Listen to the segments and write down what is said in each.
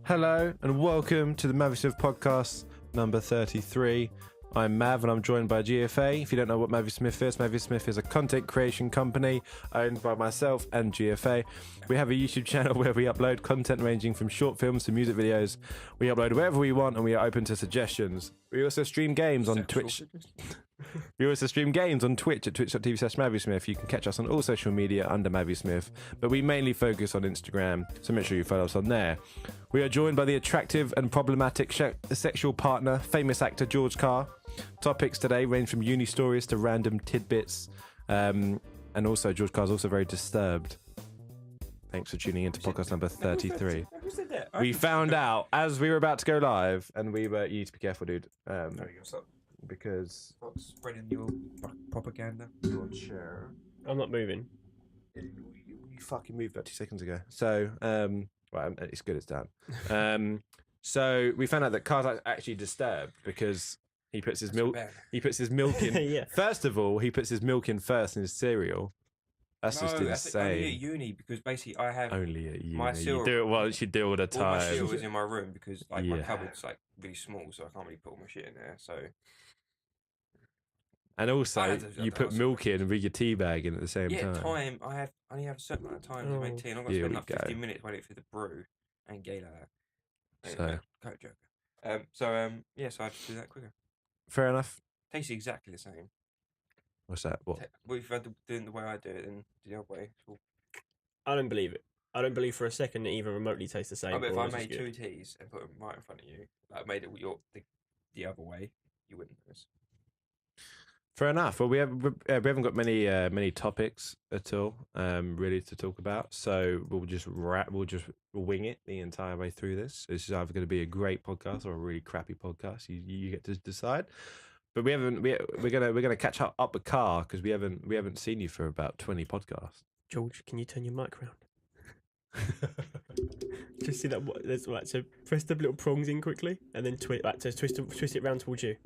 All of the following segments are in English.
Hello and welcome to the MAViSMITH Podcasts number 33. I'm Mav and I'm joined by GFA. If you don't know what MAViSMITH is, MAViSMITH is a content creation company owned by myself and GFA. We have a YouTube channel where we upload content ranging from short films to music videos. We upload wherever we want and we are open to suggestions. We also stream games on Twitch. We also stream games on Twitch at twitch.tv/MAViSMITH. You can catch us on all social media under MAViSMITH, but we mainly focus on Instagram, so make sure you follow us on there. We are joined by the attractive and problematic sexual partner, famous actor George Carr. Topics today range from uni stories to random tidbits, and also George Carr's also very disturbed. Thanks for tuning in to podcast number 33. We found out as we were about to go live, and we were. You need to be careful, dude. Because not spreading your propaganda. Your chair. I'm not moving. You fucking moved about 2 seconds ago. So, well, it's good. It's done. So we found out that Carr's actually disturbed because he puts his milk. He puts his milk in. Yeah. First of all, he puts his milk in first in his cereal. That's just insane. That's only at uni because basically I have only at uni. my cereal. You do it once. You do it all the time. All my cereal is in my room because my Yeah. cupboard's really small, so I can't really put all my shit in there. So. And also, you put milk in with your tea bag in at the same time. I only have a certain amount of time to make tea, and I'm going to spend like 15 minutes waiting for the brew and gay like that. So, Coke joker. So I have to do that quicker. Fair enough. Tastes exactly the same. What's that? What? Well, if I do it the way I do it, then the other way. I don't believe it. I don't believe for a second it even remotely tastes the same. I bet if I made 2 teas and put them right in front of you, like made it the other way, you wouldn't notice. Fair enough. Well, we haven't got many topics at all, really to talk about. So we'll just wing it the entire way through this. This is either going to be a great podcast or a really crappy podcast. You get to decide. But we're gonna catch up with Carr because we haven't seen you for about 20 podcasts. George, can you turn your mic around? Just see that. There's right. So press the little prongs in quickly, and then twist it round towards you.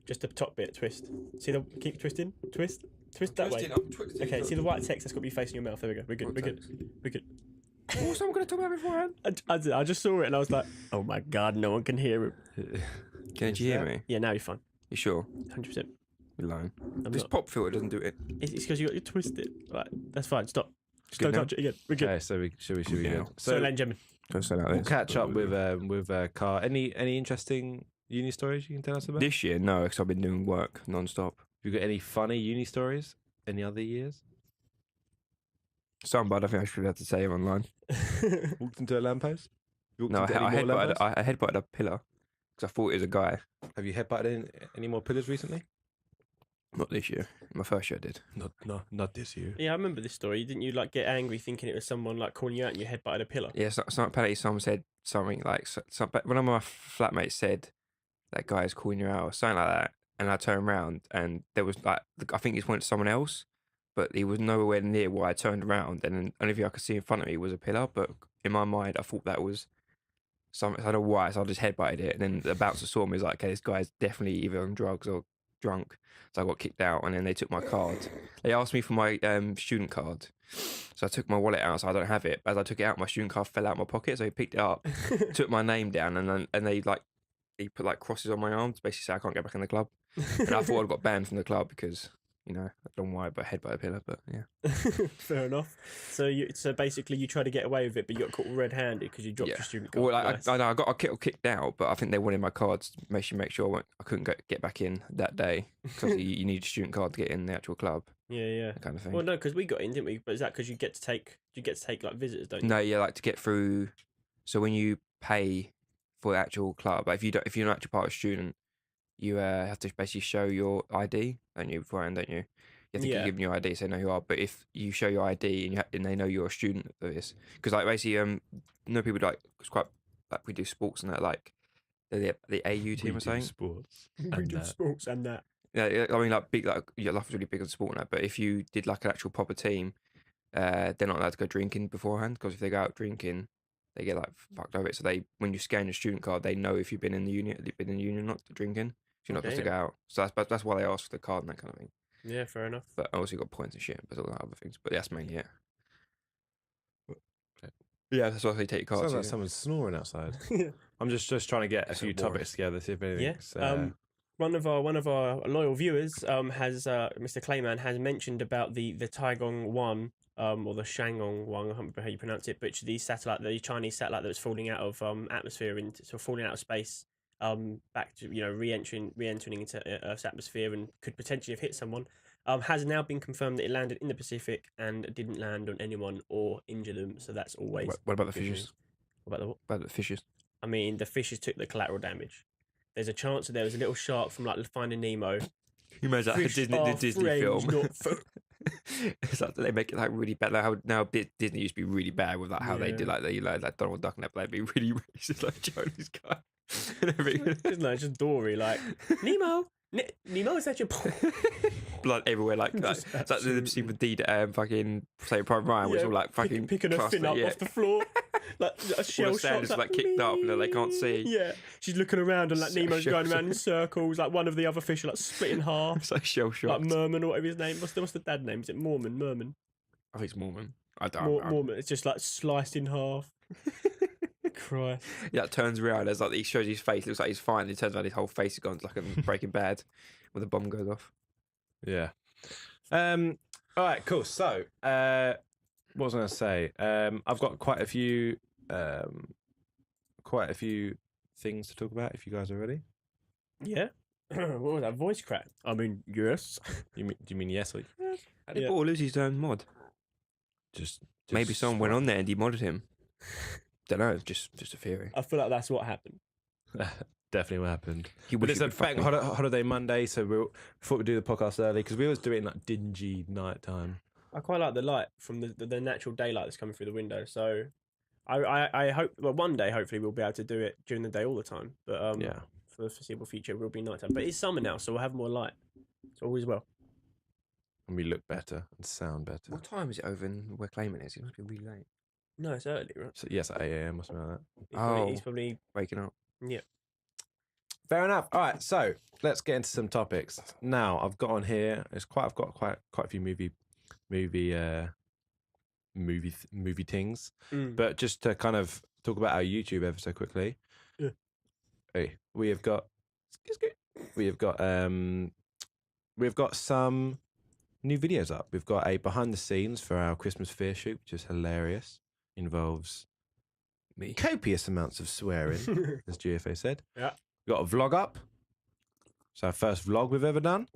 Just the top bit, twist. See the keep twisting, twist that way. Okay, see the white text that's got to be facing your mouth. There we go. We're good. What's someone going to talk about beforehand? I just saw it and I was like, oh my god, no one can hear it. Can you hear me? Yeah, now you're fine. You sure? 100%. You're lying. I'm This not. pop filter doesn't do it. It's because you got your twisted. Right, that's fine. Stop. Just don't touch it again. We're good. Okay, so should we Yeah. go? So, ladies and gentlemen, We'll catch up with Carr. Any interesting uni stories you can tell us about? This year, no, because I've been doing work non-stop. Have you got any funny uni stories? Any other years? Some, but I don't think I should have to say them online. Walked into a lamppost? No, I headbutted a pillar because I thought it was a guy. Have you headbutted any more pillars recently? Not this year. My first year I did. Not this year. yeah, I remember this story. Didn't you like get angry thinking it was someone like calling you out and you headbutted a pillar? Yeah, apparently someone said something like, one of my flatmates said, that guy is calling you out or something like that. And I turned around and there was like, I think he pointed to someone else, but he was nowhere near where I turned around. And the only thing I could see in front of me was a pillar. But in my mind, I thought that was something, I don't know why, so I just headbutted it. And then the bouncer saw me, was like, okay, this guy's definitely either on drugs or drunk. So I got kicked out and then they took my card. They asked me for my student card. So I took my wallet out, so I don't have it. As I took it out, my student card fell out of my pocket. So he picked it up, took my name down, and he put like crosses on my arms, basically say I can't get back in the club. And I thought I got banned from the club because, I don't know why, but head by a pillar, but yeah. Fair enough. So basically you tried to get away with it, but you got caught red-handed because you dropped your student card. Well, Nice. I got kicked out, but I think they wanted my cards to make sure I couldn't get back in that day because you need a student card to get in the actual club. Yeah. That kind of thing. Well, no, because we got in, didn't we? But is that because you get to take like visitors, don't you? No, yeah, like to get through. So when you pay for the actual club, like if you're not actually part of a student, you have to basically show your ID, don't you, beforehand, don't you? You have to give them your ID so they know who you are. But if you show your ID and they know you're a student of this, because like basically, people like it's quite like we do sports and that, like the AU team or something. Sports. We do sports and that. Yeah, I mean like big, like your life is really big on sport and that. But if you did like an actual proper team, they're not allowed to go drinking beforehand because if they go out drinking, they get like fucked over it. So when you scan your student card, they know if you've been in the union, not drinking. So you're not supposed to go out. So that's why they ask for the card and that kind of thing. Yeah, fair enough. But also you got points and shit, but all the other things. But that's mainly it. Yeah, that's why they take your car Sounds to. like someone's snoring outside. I'm just trying to get a It's few boring. topics together, see if Yeah. anything's... One of our loyal viewers has Mr. Clayman has mentioned about the Taigong 1 or the Shangong 1, I can't remember how you pronounce it, but the Chinese satellite that was falling out of atmosphere into falling out of space back to re-entering into Earth's atmosphere and could potentially have hit someone. Has now been confirmed that it landed in the Pacific and didn't land on anyone or injure them. So that's always What about the good fishes? news. What about the what? What about the fishes? I mean, the fishes took the collateral damage. There's a chance that there was a little shark from like Finding Nemo. You imagine like a Fish Disney, are the Disney friends, film. not food. It's like they make it like really bad. Like how now Disney used to be really bad with like how they did Yeah. like Donald Duck and that. They'd be really racist, like Chinese guy and everything. It's just Dory, like Nemo. Nemo, is that your Blood everywhere, like Just it's like the scene with D fucking say Prime Ryan, which Yeah, all like fucking picking a fin up yeah. off the floor, like a All shell the sand shock, is like kicked up and they can't see. Yeah, she's looking around and like So Nemo's going shell around in circles. Like one of the other fish are like split in half. It's like shell Like shocked. Merman or whatever his name. What's the dad name? Is it Mormon? Merman. I think it's Mormon. I don't. Mormon. It's just like sliced in half. Christ. Yeah, it turns around. There's like he shows his face. Looks like he's fine. He turns around, his whole face is gone. It's like a Breaking Bad, when the bomb goes off. Yeah. All right, cool. So, what was I going to say? I've got quite a few things to talk about. If you guys are ready, Yeah. What was that voice crack? I mean, yes. do you mean yes or How did Yeah. Paul lose his own mod? just Maybe someone went on there and demodded him. Don't know. Just a theory. I feel like that's what happened. Definitely what happened. He But wished it's a he'd been bank fucking- holiday Monday, so we thought we'd do the podcast early because we always do it in like dingy night time. I quite like the light from the natural daylight that's coming through the window. So I hope, well, one day hopefully we'll be able to do it during the day all the time. But Yeah. for the foreseeable future, it will be nighttime. But it's summer now, so we'll have more light. So always well. And we look better and sound better. What time is it over in where Clayman is? It must be really late. No, it's early, right? So, yes, at 8 a.m. or something like that. He's probably Waking up. yeah. Fair enough. All right, so let's get into some topics. Now I've got on here. I've got quite a few movie things. But just to kind of talk about our YouTube ever so quickly. Yeah. Hey, we have got some new videos up. We've got a behind the scenes for our Christmas fear shoot, which is hilarious. Involves Me. copious amounts of swearing, as GFA said. Yeah. We've got a vlog up. It's our first vlog we've ever done.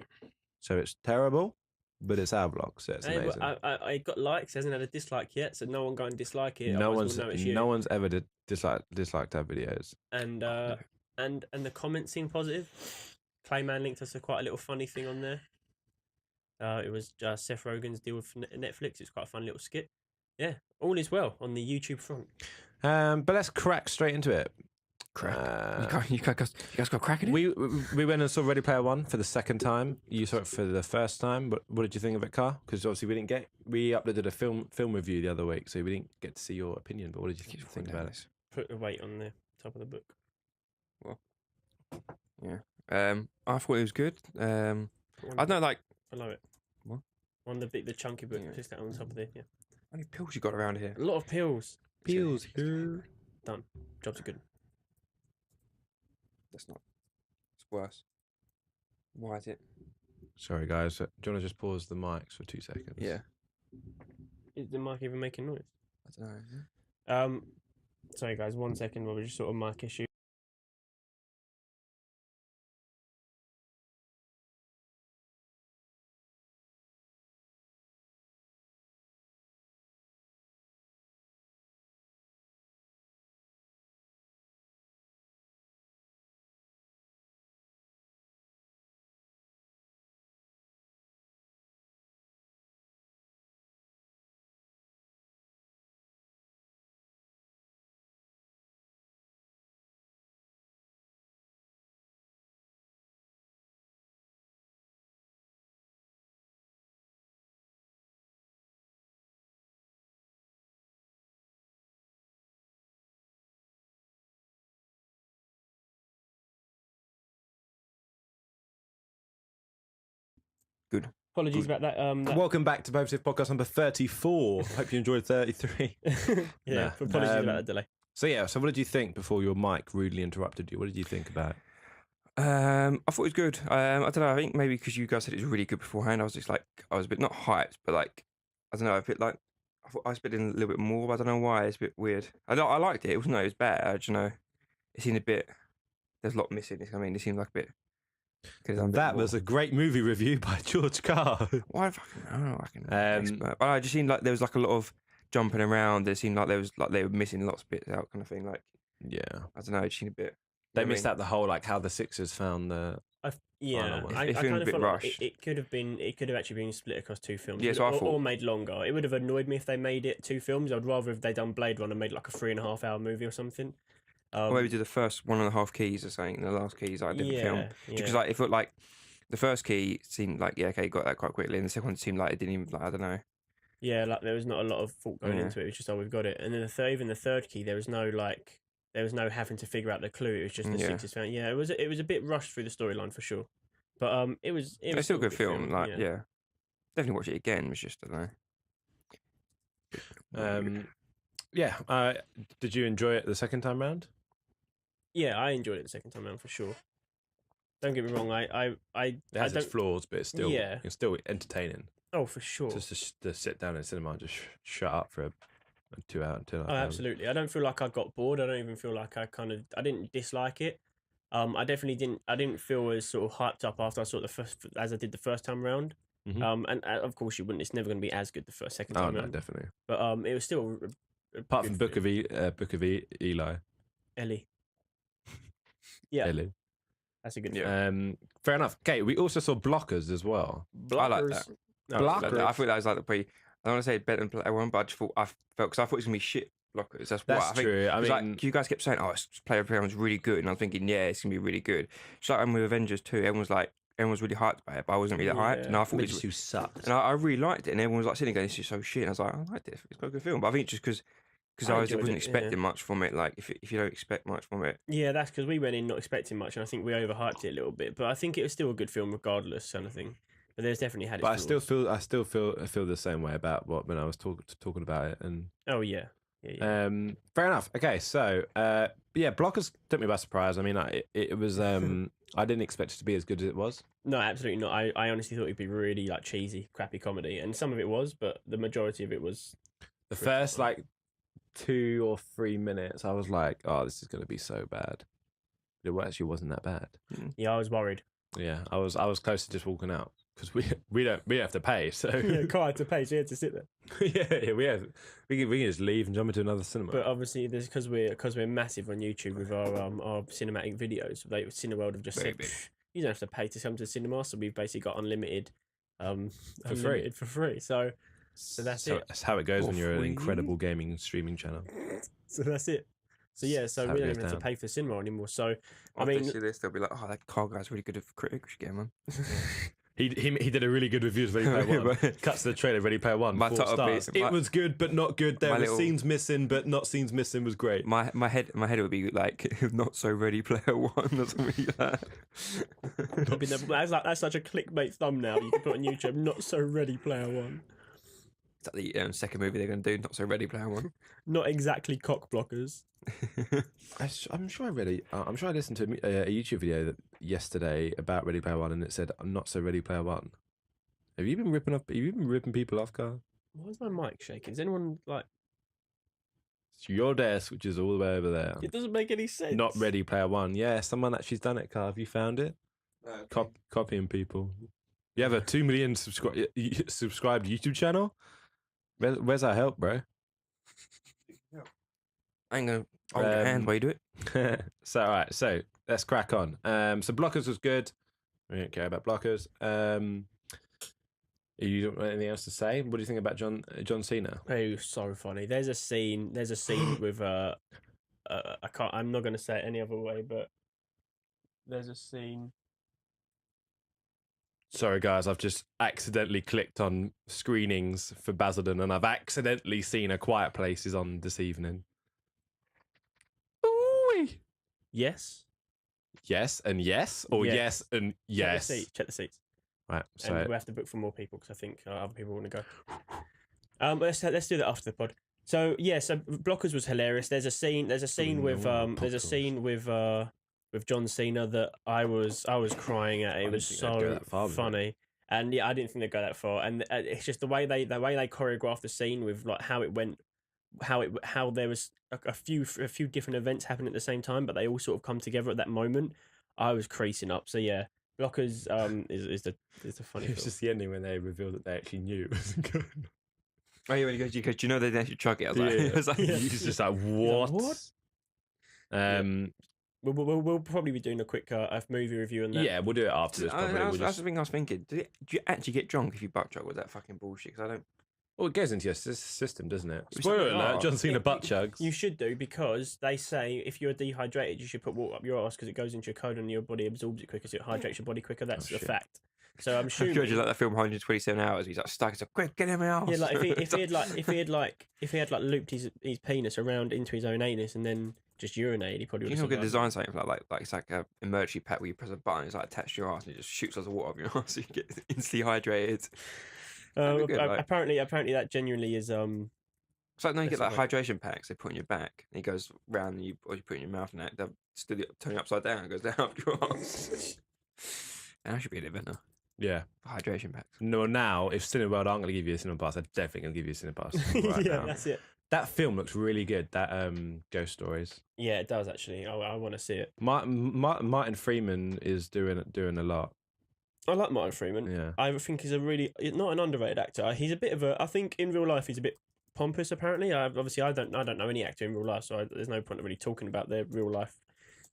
So it's terrible, but it's our vlog, so it's Hey, amazing. I got likes. Hasn't had a dislike yet, so no one go and dislike it. No otherwise we'll know it's you. one's ever disliked our videos. And the comments seem positive. Clayman linked us quite a little funny thing on there. It was Seth Rogen's deal with Netflix. It's quite a fun little skit. Yeah, all is well on the YouTube front. But let's crack straight into it. Crack. You guys got cracking it? We went and saw Ready Player One for the second time. You saw it for the first time. What did you think of it, Carl? Because obviously we uploaded a film review the other week, so we didn't get to see your opinion. But what did you think about it? Put the weight on the top of the book. Yeah. I thought it was good. I don't know, like Below it. What? On the chunky book. Yeah. Just that on top of there. Yeah. how many pills you got around here? A lot of pills. Peels here. Done. Jobs are good. That's not. It's worse. Why is it? Sorry, guys. Do you want to just pause the mics for 2 seconds? Yeah. Is the mic even making noise? I don't know. Sorry guys, 1 second while we just sort of mic issue. Good. Apologies about that. Welcome back to MAViSMITH Podcast number 34. Hope you enjoyed 33. Yeah, apologies about that delay. So what did you think before your mic rudely interrupted you? What did you think about it? I thought it was good. I don't know. I think maybe because you guys said it was really good beforehand, I was just like, I was a bit not hyped, but like, I don't know, a bit like, I thought I was expecting a little bit more, but I don't know why. It's a bit weird. I liked it. It was bad. I don't know. It seemed a bit. There's a lot missing. I mean, it seemed like a bit. That was a great movie review by George Carr. Why fucking I don't know. I can expert. But it just seemed like there was like a lot of jumping around. It seemed like there was like they were missing lots of bits out, kind of thing. Like, yeah, I don't know. It seemed a bit. They missed out the whole like how the Sixers found the. I It kind a of bit felt rushed. It could have actually been split across two films. Yeah, so I thought, or made longer. It would have annoyed me if they made it two films. I'd rather if they done Blade Runner and made like a 3.5 hour movie or something. or maybe do the first 1.5 keys or something, and the last keys I didn't film. Because like it felt like the first key seemed like got that quite quickly, and the second one seemed like it didn't even I don't know. Yeah, like there was not a lot of thought going into it. It was just we've got it, and then the third key there was no having to figure out the clue. It was just the Sixers found. Yeah, it was a bit rushed through the storyline for sure, but it was still a good film. Like definitely watch it again. It was just I don't know. Did you enjoy it the second time round? Yeah, I enjoyed it the second time round for sure. Don't get me wrong. It has its flaws, but it's still entertaining. Oh, for sure. Just to sit down in cinema and just shut up for a 2 hour. Oh, absolutely. I don't feel like I got bored. I don't even feel like I didn't dislike it. I definitely didn't. I didn't feel as sort of hyped up after I saw as I did the first time round. Mm-hmm. And of course you wouldn't. It's never going to be as good the second time round. No, definitely. But it was still. Apart from Book of Eli. Ellie. Yeah. Ellie. That's a good film. Fair enough. Okay, we also saw Blockers as well. I like that. Blockers. I thought that was like I don't want to say better than Player One, but I felt because I thought it was gonna be shit Blockers. That's true. I mean, like you guys kept saying, "Oh, Player One's really good," and I was thinking, "Yeah, it's gonna be really good." It's like with Avengers 2, everyone was really hyped by it, but I wasn't really hyped, and I thought Avengers 2 sucked. And I really liked it, and everyone was like sitting there, "This is so shit." And I was like, "I liked it. It's quite a good film," but I think just because I wasn't expecting much from it. Like if you don't expect much from it, that's because we went in not expecting much, and I think we overhyped it a little bit. But I think it was still a good film regardless, kind of thing. But there's definitely had. But I still feel the same way about when I was talking about it. And yeah. Fair enough. Okay, so Blockers took me by surprise. I mean, it was I didn't expect it to be as good as it was. No, absolutely not. I honestly thought it'd be really like cheesy, crappy comedy, and some of it was, but the majority of it was. The first 2 or 3 minutes, I was like, "Oh, this is going to be so bad." But it actually wasn't that bad. Yeah, I was worried. Yeah, I was close to just walking out because we don't have to pay, so Carl had to pay, so he had to sit there. we can just leave and jump into another cinema. But obviously, there's because we're massive on YouTube with our cinematic videos. Cineworld have just said you don't have to pay to come to the cinema, so we've basically got unlimited for free. So that's it. That's how it goes when you're an incredible gaming streaming channel. So that's it. So so we don't even have to pay for cinema anymore. So I mean, see this, they'll be like, "Oh, that Carl guy's really good at critics game, man." He did a really good review of Ready Player One. Cuts to the trailer, Ready Player One. 4 stars. It was good, but not good. There were scenes missing, but not scenes missing was great. My head would be like, not so Ready Player One or something like that. That's such a clickbait thumbnail you can put on YouTube. Not so Ready Player One. Is that the second movie they're going to do? Not so Ready Player One. Not exactly cock blockers. I'm sure I listened to a YouTube video yesterday about Ready Player One, and it said, "I'm not so Ready Player One." Have you been ripping people off, Carl? Why is my mic shaking? Is anyone like? It's your desk, which is all the way over there. It doesn't make any sense. Not Ready Player One. Yeah, someone actually's done it, Carl. Have you found it? Okay. Copying people. You have a 2 million subscribed YouTube channel. Where's our help, bro? I ain't gonna hold your hand while you do it. So all right, so let's crack on. So Blockers was good. We don't care about Blockers. You don't have anything else to say? What do you think about John Cena? Oh, so funny. There's a scene with I'm not gonna say it any other way, but there's a scene. Sorry, guys, I've just accidentally clicked on screenings for Basildon, and I've accidentally seen A Quiet Place is on this evening. Ooh. Yes. Yes and yes, or yes and yes. Check the seats. Right. So And we'll have to book for more people because I think other people want to go. Let's do that after the pod. So yeah, so Blockers was hilarious. There's a scene with John Cena that I was crying at. It was so funny. And yeah, I didn't think they'd go that far. And it's just the way they choreographed the scene with like how it went, how there was a few different events happening at the same time, but they all sort of come together at that moment. I was creasing up. So yeah, Blockers is the funny. It's just the ending when they revealed that they actually knew it wasn't going on. Oh yeah, when he goes, do you know they didn't actually chuck it? I was like, He's just like, what? We'll probably be doing a quick movie review on that. Yeah, we'll do it after this. Probably. That's the thing I was thinking. Do you actually get drunk if you butt chug with that fucking bullshit? Because I don't. Well, it goes into your system, doesn't it? Spoiler alert: John Cena butt chugs. You should do, because they say if you're dehydrated, you should put water up your arse because it goes into your colon and your body absorbs it quicker, so it hydrates your body quicker. That's a fact. So I'm sure. You like that film 127 Hours. He's like stuck. He's like, quick, get him out. Yeah, like if he had looped his penis around into his own anus and then just urinated, he probably would. You know, good design something like it's like a emergency pack where you press a button, it's like attached to your ass and it just shoots lots of water up your ass, so you get instantly hydrated. Apparently that genuinely is It's like, no, you get like hydration packs they put on your back and it goes round and you put it in your mouth and that they'll still turn you upside down, it goes down up your ass. And I should be an inventor. Yeah. Hydration packs. No, now if Cineworld aren't going to give you a Cinepass, I'm definitely going to give you a Cinepass. Right now. That's it. That film looks really good. That Ghost Stories. Yeah, it does actually. I want to see it. Martin Freeman is doing a lot. I like Martin Freeman. Yeah. I think he's not an underrated actor. He's a bit of I think in real life he's a bit pompous. Apparently, I don't know any actor in real life, so there's no point of really talking about their real life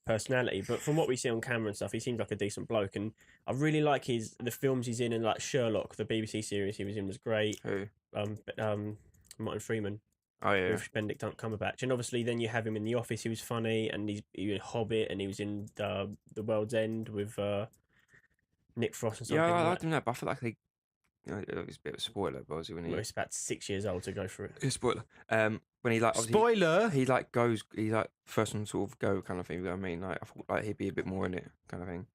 personality. But from what we see on camera and stuff, he seems like a decent bloke, and I really like the films he's in, and like Sherlock, the BBC series he was in was great. Who? Martin Freeman. Oh yeah. With Benedict Cumberbatch, and obviously then you have him in The Office. He was funny, and he was in Hobbit, and he was in The World's End with Nick Frost and something. Yeah, I liked him that, but I feel like they. It's a bit of a spoiler, but obviously when he's about 6 years old to go through it. It's spoiler. When he like spoiler, he like goes, he's like first one sort of go kind of thing. You know what I mean, like I thought like he'd be a bit more in it, kind of thing.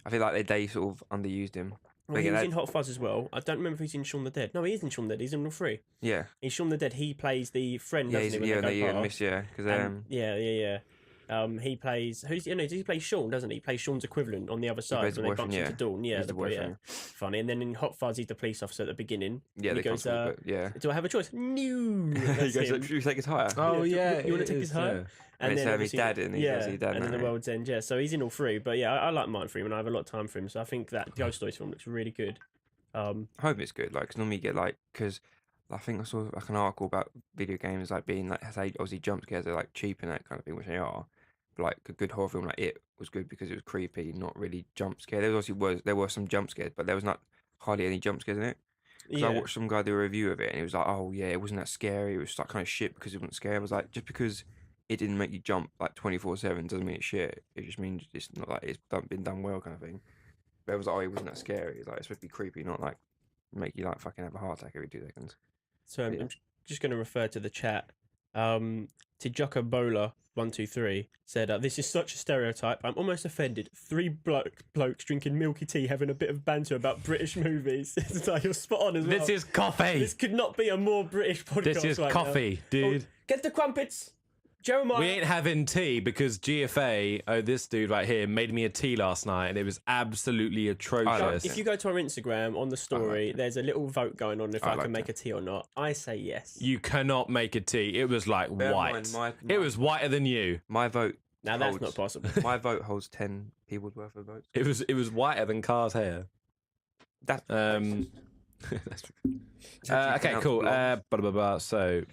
I feel like they sort of underused him. Well, he was in Hot Fuzz as well. I don't remember if he's in Shaun the Dead. No, he is in Shaun the Dead. He's in all three. Yeah. In Shaun the Dead, he plays the friend. Yeah, doesn't he he plays does he play Shaun? Doesn't he? He plays Shaun's equivalent on the other side when they bump into Dawn. Yeah, the boyfriend. Funny. And then in Hot Fuzz, he's the police officer at the beginning. Yeah, he goes. Do I have a choice? No. He goes. Should we take his hire? Oh yeah. You want to take his hire? And then his dad in. And then The World's End. Yeah, so he's in all three. But yeah, I like Martin Freeman. I have a lot of time for him, so I think that Ghost Stories film looks really good. I hope it's good. Like, cause normally you get because I think I saw like an article about video games like being like, say, obviously jump scares are like cheap and that kind of thing, which they are. But like a good horror film like It was good because it was creepy, not really jump scare. There were some jump scares, but there was not hardly any jump scares in it. Because I watched some guy do a review of it and he was like, oh yeah, it wasn't that scary. It was like kind of shit because it wasn't scary. I was like, just because it didn't make you jump like 24/7 doesn't mean it's shit. It just means it's not like it's been done well kind of thing. But it was like, oh, it wasn't that scary. It's like it's supposed to be creepy, not like make you like fucking have a heart attack every 2 seconds. So I'm just going to refer to the chat. Tijaka Bola 123 said, "This is such a stereotype. I'm almost offended. 3 blokes drinking milky tea, having a bit of banter about British movies." It's like you're spot on as well. This is coffee. This could not be a more British podcast. This is coffee, dude. Get the crumpets. Jeremiah. We ain't having tea because GFA, this dude right here, made me a tea last night and it was absolutely atrocious. If you go to our Instagram on the story, there's a little vote going on if I can make a tea or not. I say yes. You cannot make a tea. It was like white. It was whiter than you. My vote. Now that's not possible. My vote holds 10 people's worth of votes. It was whiter than Car's hair. That's that's okay, cool. Blah, blah, blah. So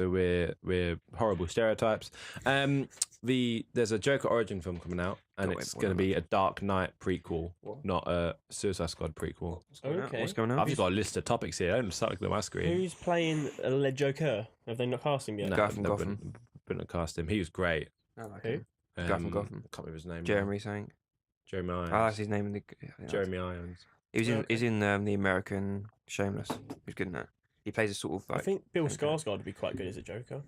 we're horrible stereotypes. There's a Joker origin film coming out, and it's going to be a Dark Knight prequel, not a Suicide Squad prequel. What's going on? I've just got a list of topics here. I don't start looking at my screen. Who's playing Le Joker? Have they not cast him yet? No, Guy from Gotham. Wouldn't cast him. He was great. I like Who? him. Guy from Gotham. I can't remember his name. Jeremy saying. Jeremy Irons. I like his name in the. Jeremy Irons. He's in the American Shameless. He's good in that. He plays a sort of like. I think Bill Skarsgård would be quite good as a Joker.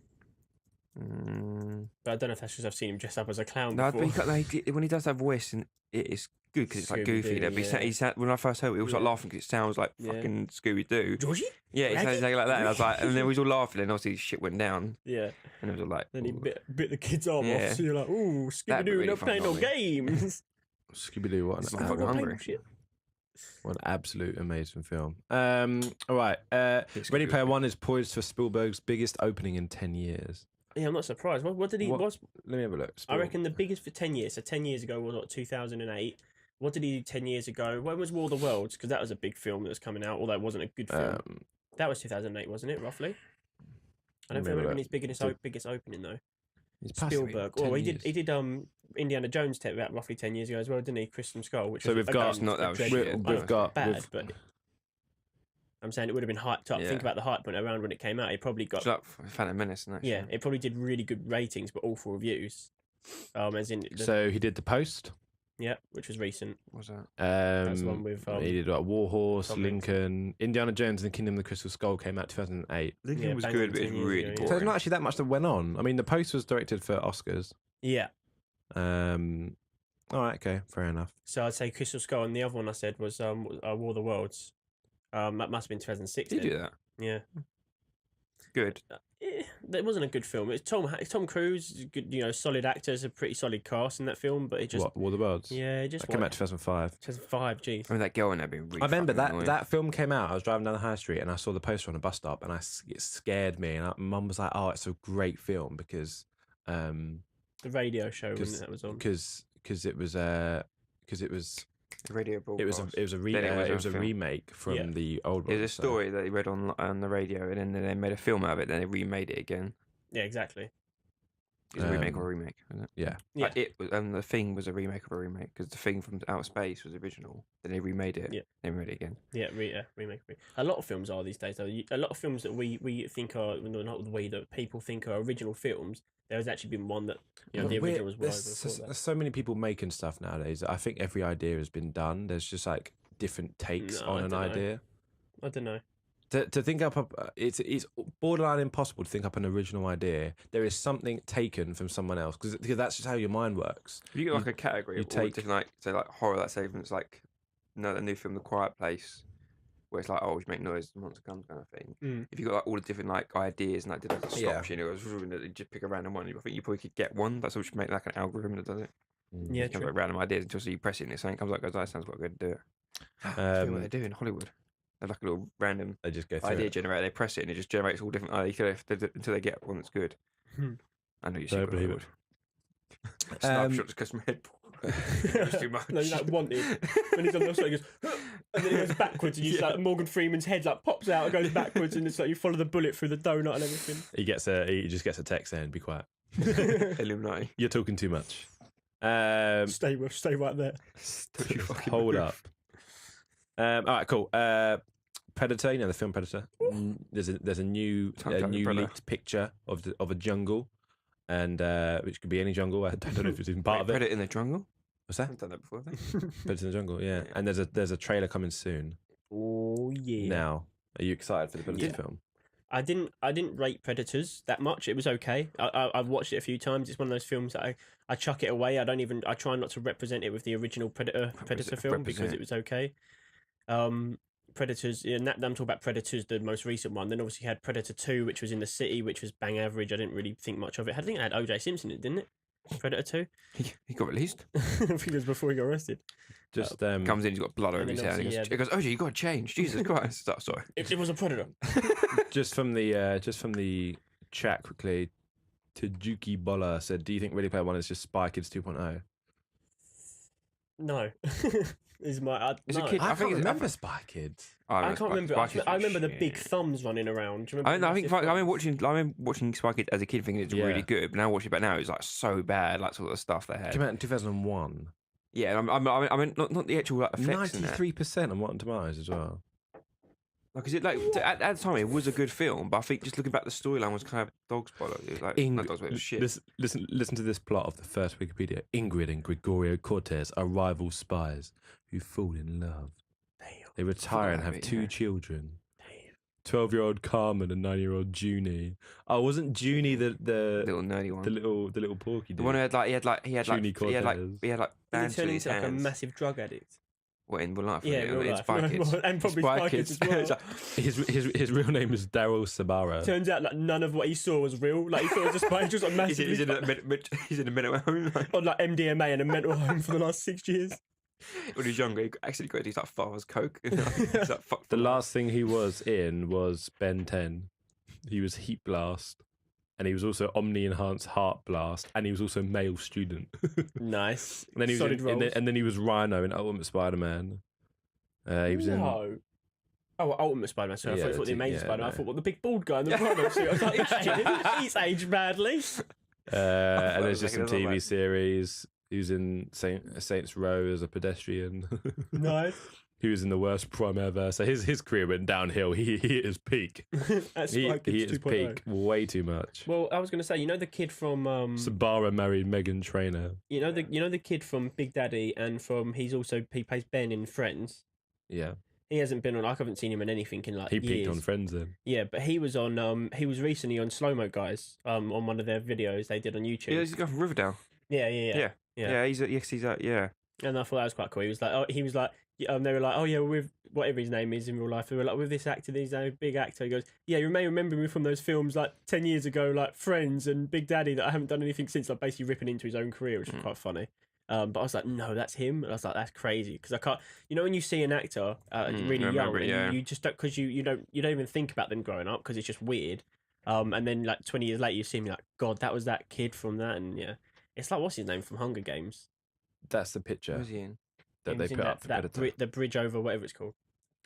But I don't know if that's because I've seen him dress up as a clown before. But when he does that voice, and it is good because it's like Scooby-Doo, goofy. But he sat when I first heard it, he was like laughing because it sounds like fucking Scooby Doo. Georgie? Yeah, it sounds Raggy? exactly like that. And I was like, and then we was all laughing, and obviously shit went down, Yeah. and it was all like, Then he ooh. bit the kids' arm off, so you're like, ooh, That'd be Scooby-Doo, really not fun, playing no Ollie. games. Scooby-Doo, what It's an, not fucking hungry. what an absolute amazing film. All right. Ready Player One is poised for Spielberg's biggest opening in 10 years. Yeah, I'm not surprised. What did he... What- What's, Let me have a look. I reckon the biggest for 10 years, so 10 years ago was, 2008. What did he do 10 years ago? When was War of the Worlds? Because that was a big film that was coming out, although it wasn't a good film. That was 2008, wasn't it, roughly? I don't think it would have been his biggest opening, though. Spielberg. Well, he did Indiana Jones about roughly 10 years ago as well, didn't he? Crystal Skull, which So was we've got- It's not that was shit. We've got bad, but I'm saying it would have been hyped up. Yeah. Think about the hype point around when it came out. It probably got It's like Phantom Menace, and that. yeah, it probably did really good ratings, but awful reviews. As in So he did The Post. yeah, which was recent. What was that? That's the one with he did like War Horse, Tom Hanks. Lincoln, Indiana Jones and the Kingdom of the Crystal Skull came out 2008. Lincoln Yeah, was bang good, on but it's 10 years really ago, yeah. So there's boring. not actually that much that went on. I mean, The Post was directed for Oscars. Yeah. All right, okay, fair enough. So I'd say Crystal Skull, and the other one I said was War of the Worlds. That must have been 2006. Did you then. do that? Yeah. Good. It wasn't a good film. It's Tom Cruise, good, solid actor. It's a pretty solid cast in that film, but it just What, War of the Worlds? yeah, it just That came out 2005. 2005. Jeez. I mean, that girl in there being really. I remember fucking annoying. that film came out. I was driving down the high street and I saw the poster on a bus stop, and it scared me. And Mum was like, "Oh, it's a great film because, The radio show when that was on. because it was The radio it broadcast. was a Then it was a film. remake from the old one. There's a story that he read on the radio, and then they made a film out of it. Then they remade it again. Yeah, exactly. It's a remake of a remake, isn't it? Yeah. Yeah. Like it was, and the Thing was a remake of a remake because the Thing from Outer Space was original. Then they remade it. Yeah. They remade it again. Yeah, remake. A lot of films are these days. Though. A lot of films that we think are not the way that people think are original films. There's actually been one that the original was There's so many people making stuff nowadays. I think every idea has been done. There's just like different takes No, on I an dunno. idea. I don't know. To think up, it's borderline impossible to think up an original idea. There is something taken from someone else because that's just how your mind works. If you get like a category you of all the take- different, like say like horror, let's say it's like a new film, The Quiet Place, where it's like, oh, we make noise, the monster comes kind of thing. Mm. If you got like all the different like ideas and like did like a slot Yeah. machine, it was you just pick a random one. I think you probably could get one. That's what should make like an algorithm that does it. Yeah, It comes true. like random ideas until you press it and something comes like, goes, that sounds quite good to do it. That's what they do in Hollywood. They have like a little random They just go through idea it. generator. They press it and it just generates all different ideas until they get one that's good. Hmm. I know you Don't see believe Hollywood. it. Snapshot just goes from my head. It was too much. No, like Wanted. When he's on the side, he goes, and then he goes backwards, and you see, like Morgan Freeman's head like pops out and goes backwards, and it's like you follow the bullet through the donut and everything. He just gets a text saying, "Be quiet. Illuminati. You're talking too much." Stay right there. Don't you fucking Hold move. up. All right, cool. Predator, the film Predator. There's a new Predator. leaked picture of a jungle, and which could be any jungle. I don't know if it's even part of it. Predator in the jungle? What's that? I've done that before. I think. Predator in the jungle, yeah. And there's a trailer coming soon. Oh yeah. Now, are you excited for the Predator Yeah. film? I didn't rate Predators that much. It was okay. I've watched it a few times. It's one of those films that I chuck it away. I try not to represent it with the original Predator film because it was okay. Predators, I'm talking about Predators, the most recent one. Then obviously you had Predator 2, which was in the city, which was bang average. I didn't really think much of it. I think it had O.J. Simpson in it, didn't it? Predator 2? He got released. I think it was before he got arrested. Just Comes in, he's got blood over and his then head. He obviously goes, oh, you got to change. Jesus Christ. Sorry. It was a Predator. just from the chat quickly. Tajuki Bola said, "Do you think Ready Player One is just Spy Kids 2.0?" No. Is my It's a no. kid- I I think can't it's- remember Spy Kids. I can't remember. I remember the big thumbs running around. Do you remember I the think massive I thumbs? remember watching Spy Kids as a kid, thinking it's Yeah. really good. But now watching it back now, it's like so bad, like sort of stuff they had. Came out in 2001. Yeah, I mean, not the actual like, effects in that. 93% on Rotten Tomatoes as well. Like, is it like at the time it was a good film, but I think just looking back, the storyline was kind of dog's bollocks. It was like not dog's bollocks, it was shit. Listen to this plot of the first Wikipedia. Ingrid and Gregorio Cortez are rival spies who fall in love. They retire and have two children. 12-year-old Carmen and 9-year-old Junie. Oh, wasn't Junie the little nerdy one, the little porky dude? the one who had Junie bands Did he turn with his into like a hands. massive drug addict? What, in real life? Yeah, in real life. Spy Kids. And probably Spy Kids as well. His real name is Daryl Sabara. Turns out like none of what he saw was real. Like he thought it was a spy, just like massively. He's in a mental home. On like MDMA in a mental home for the last 6 years. When he was younger, he actually got these like father's coke. He's like, fuck The last thing he was in was Ben 10. He was Heat Blast, and he was also Omni Enhanced Heart Blast, and he was also Male Student. Nice. And then he was Solid roles. and then he was Rhino in Ultimate Spider-Man. He was in. Oh, Ultimate Spider-Man. So Yeah, I thought the Amazing yeah, Spider-Man. no. I thought, the big bald guy in the Rhino suit. I was like, he's kidding. He's aged badly. And there's just making some it look TV like- series. He was in Saints Row as a pedestrian. Nice. He was in the worst prom ever. So his career went downhill. He hit his peak. That's He Spy hit Kids his 2.0. peak way too much. Well, I was going to say, you know the kid from Sabara married Megan Trainor. you know the kid from Big Daddy, and from he plays Ben in Friends. Yeah, He hasn't been on. I haven't seen him in anything in like he peaked years. on Friends then. Yeah, but he was on. He was recently on Slow Mo Guys. On one of their videos they did on YouTube. Yeah, he's the guy from Riverdale. Yeah. Yeah. He's yeah. And I thought that was quite cool. He was like, they were like, oh yeah, with whatever his name is in real life, they were like, with this actor, he's a big actor. He goes, yeah, you may remember me from those films like 10 years ago, like Friends and Big Daddy, that I haven't done anything since, like basically ripping into his own career, which was quite funny. But I was like, no, that's him. And I was like, that's crazy, because I can't. You know, when you see an actor really young, and you just don't, because you don't even think about them growing up because it's just weird. And then like 20 years later, you see me like, God, that was that kid from that, and yeah, it's like, what's his name from Hunger Games? That's the picture Who's he in? that they put up for Predator. The bridge over whatever it's called.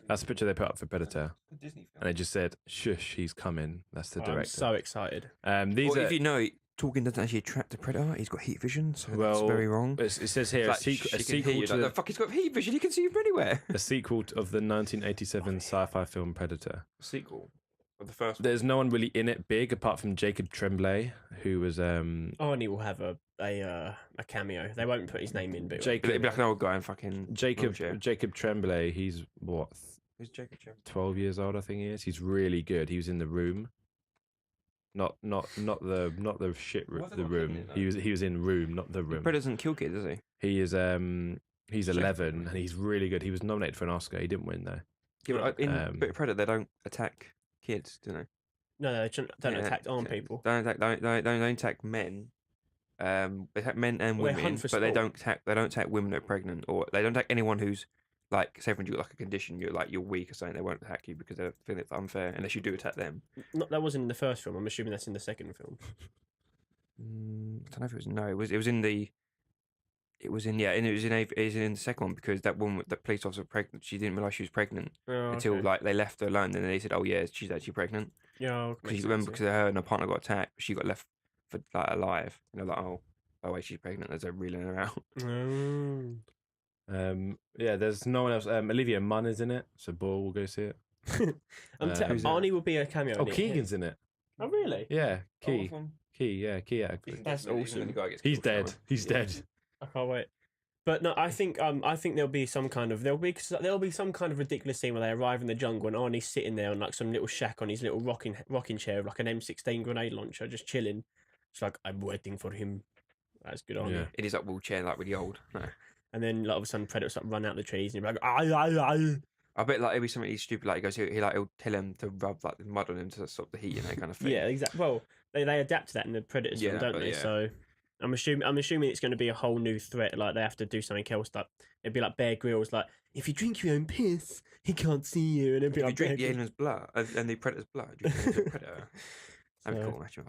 That's the picture they put up for Predator. The Disney film. And it just said, "Shush, he's coming." That's the I'm director. so excited. These Well, are. if you know, talking doesn't actually attract the predator. He's got heat vision, so that's Well, very wrong. It says here It's like, a she can hear sequel you. to Like, the fuck, he's got heat vision. He can see you from anywhere. a sequel of the 1987 sci-fi film Predator. Sequel of the first. There's no one really in it big apart from Jacob Tremblay, who was Arnie will have a cameo. They won't put his name in, but It'd be like an old guy in fucking Jacob wheelchair. Jacob Tremblay. He's what, Who's Jacob Tremblay? 12 years old, I think he is. He's really good. He was in The Room. Not the shit Why have they the got him room. in it, He was in Room, not The Room. Predator doesn't kill kids, does he? He is he's Jacob 11 Tremblay. and he's really good. He was nominated for an Oscar. He didn't win though. Yeah, but in Um, Predator, they don't attack kids, do they? no, they don't attack armed people. Don't attack men. They attack men and Well, they women, hunt for but they sport. don't attack women that are pregnant, or they don't attack anyone who's like, say, when you got like a condition, you're weak or something. They won't attack you because they feel it's unfair unless you do attack them. That wasn't in the first film. I'm assuming that's in the second film. I don't know if it was it was in the second one, because that woman, the police officer, pregnant. She didn't realize she was pregnant until okay. like they left her alone. Then they said, "Oh yeah, she's actually pregnant." Yeah, Because you remember, because her and her partner got attacked, but she got left for like alive. And they're like, "Oh, by the way, she's pregnant." As they're reeling her out. Yeah, there's no one else. Olivia Munn is in it, so Ball will go see it. Who's in Arnie will be a cameo. Oh, in it. Keegan's in it. Oh, really? Yeah, Key. Oh, Yeah, That's awesome. He's dead. He's dead. I can't wait. But no, I think there'll be some kind of ridiculous scene where they arrive in the jungle and Arnie's sitting there on like some little shack on his little rocking chair with like an M16 grenade launcher, just chilling. It's like, I'm waiting for him. That's good on Yeah. It is like wheelchair, like really old. No. And then like, all of a sudden Predator like run out the trees and you're like, ay. I bet like it'll be something really stupid. Like he'll tell him to rub like the mud on him to stop the heat and that kind of thing. Yeah, exactly. Well, they adapt to that in the Predators film, don't but they? yeah. So I'm assuming it's going to be a whole new threat. Like they have to do something else. Like it'd be like Bear Grylls. Like if you drink your own piss, he can't see you. And it'd be If you like drink the Bear Grylls. alien's blood and the predator's blood, you turn into a predator. That'd be So- cool, actually.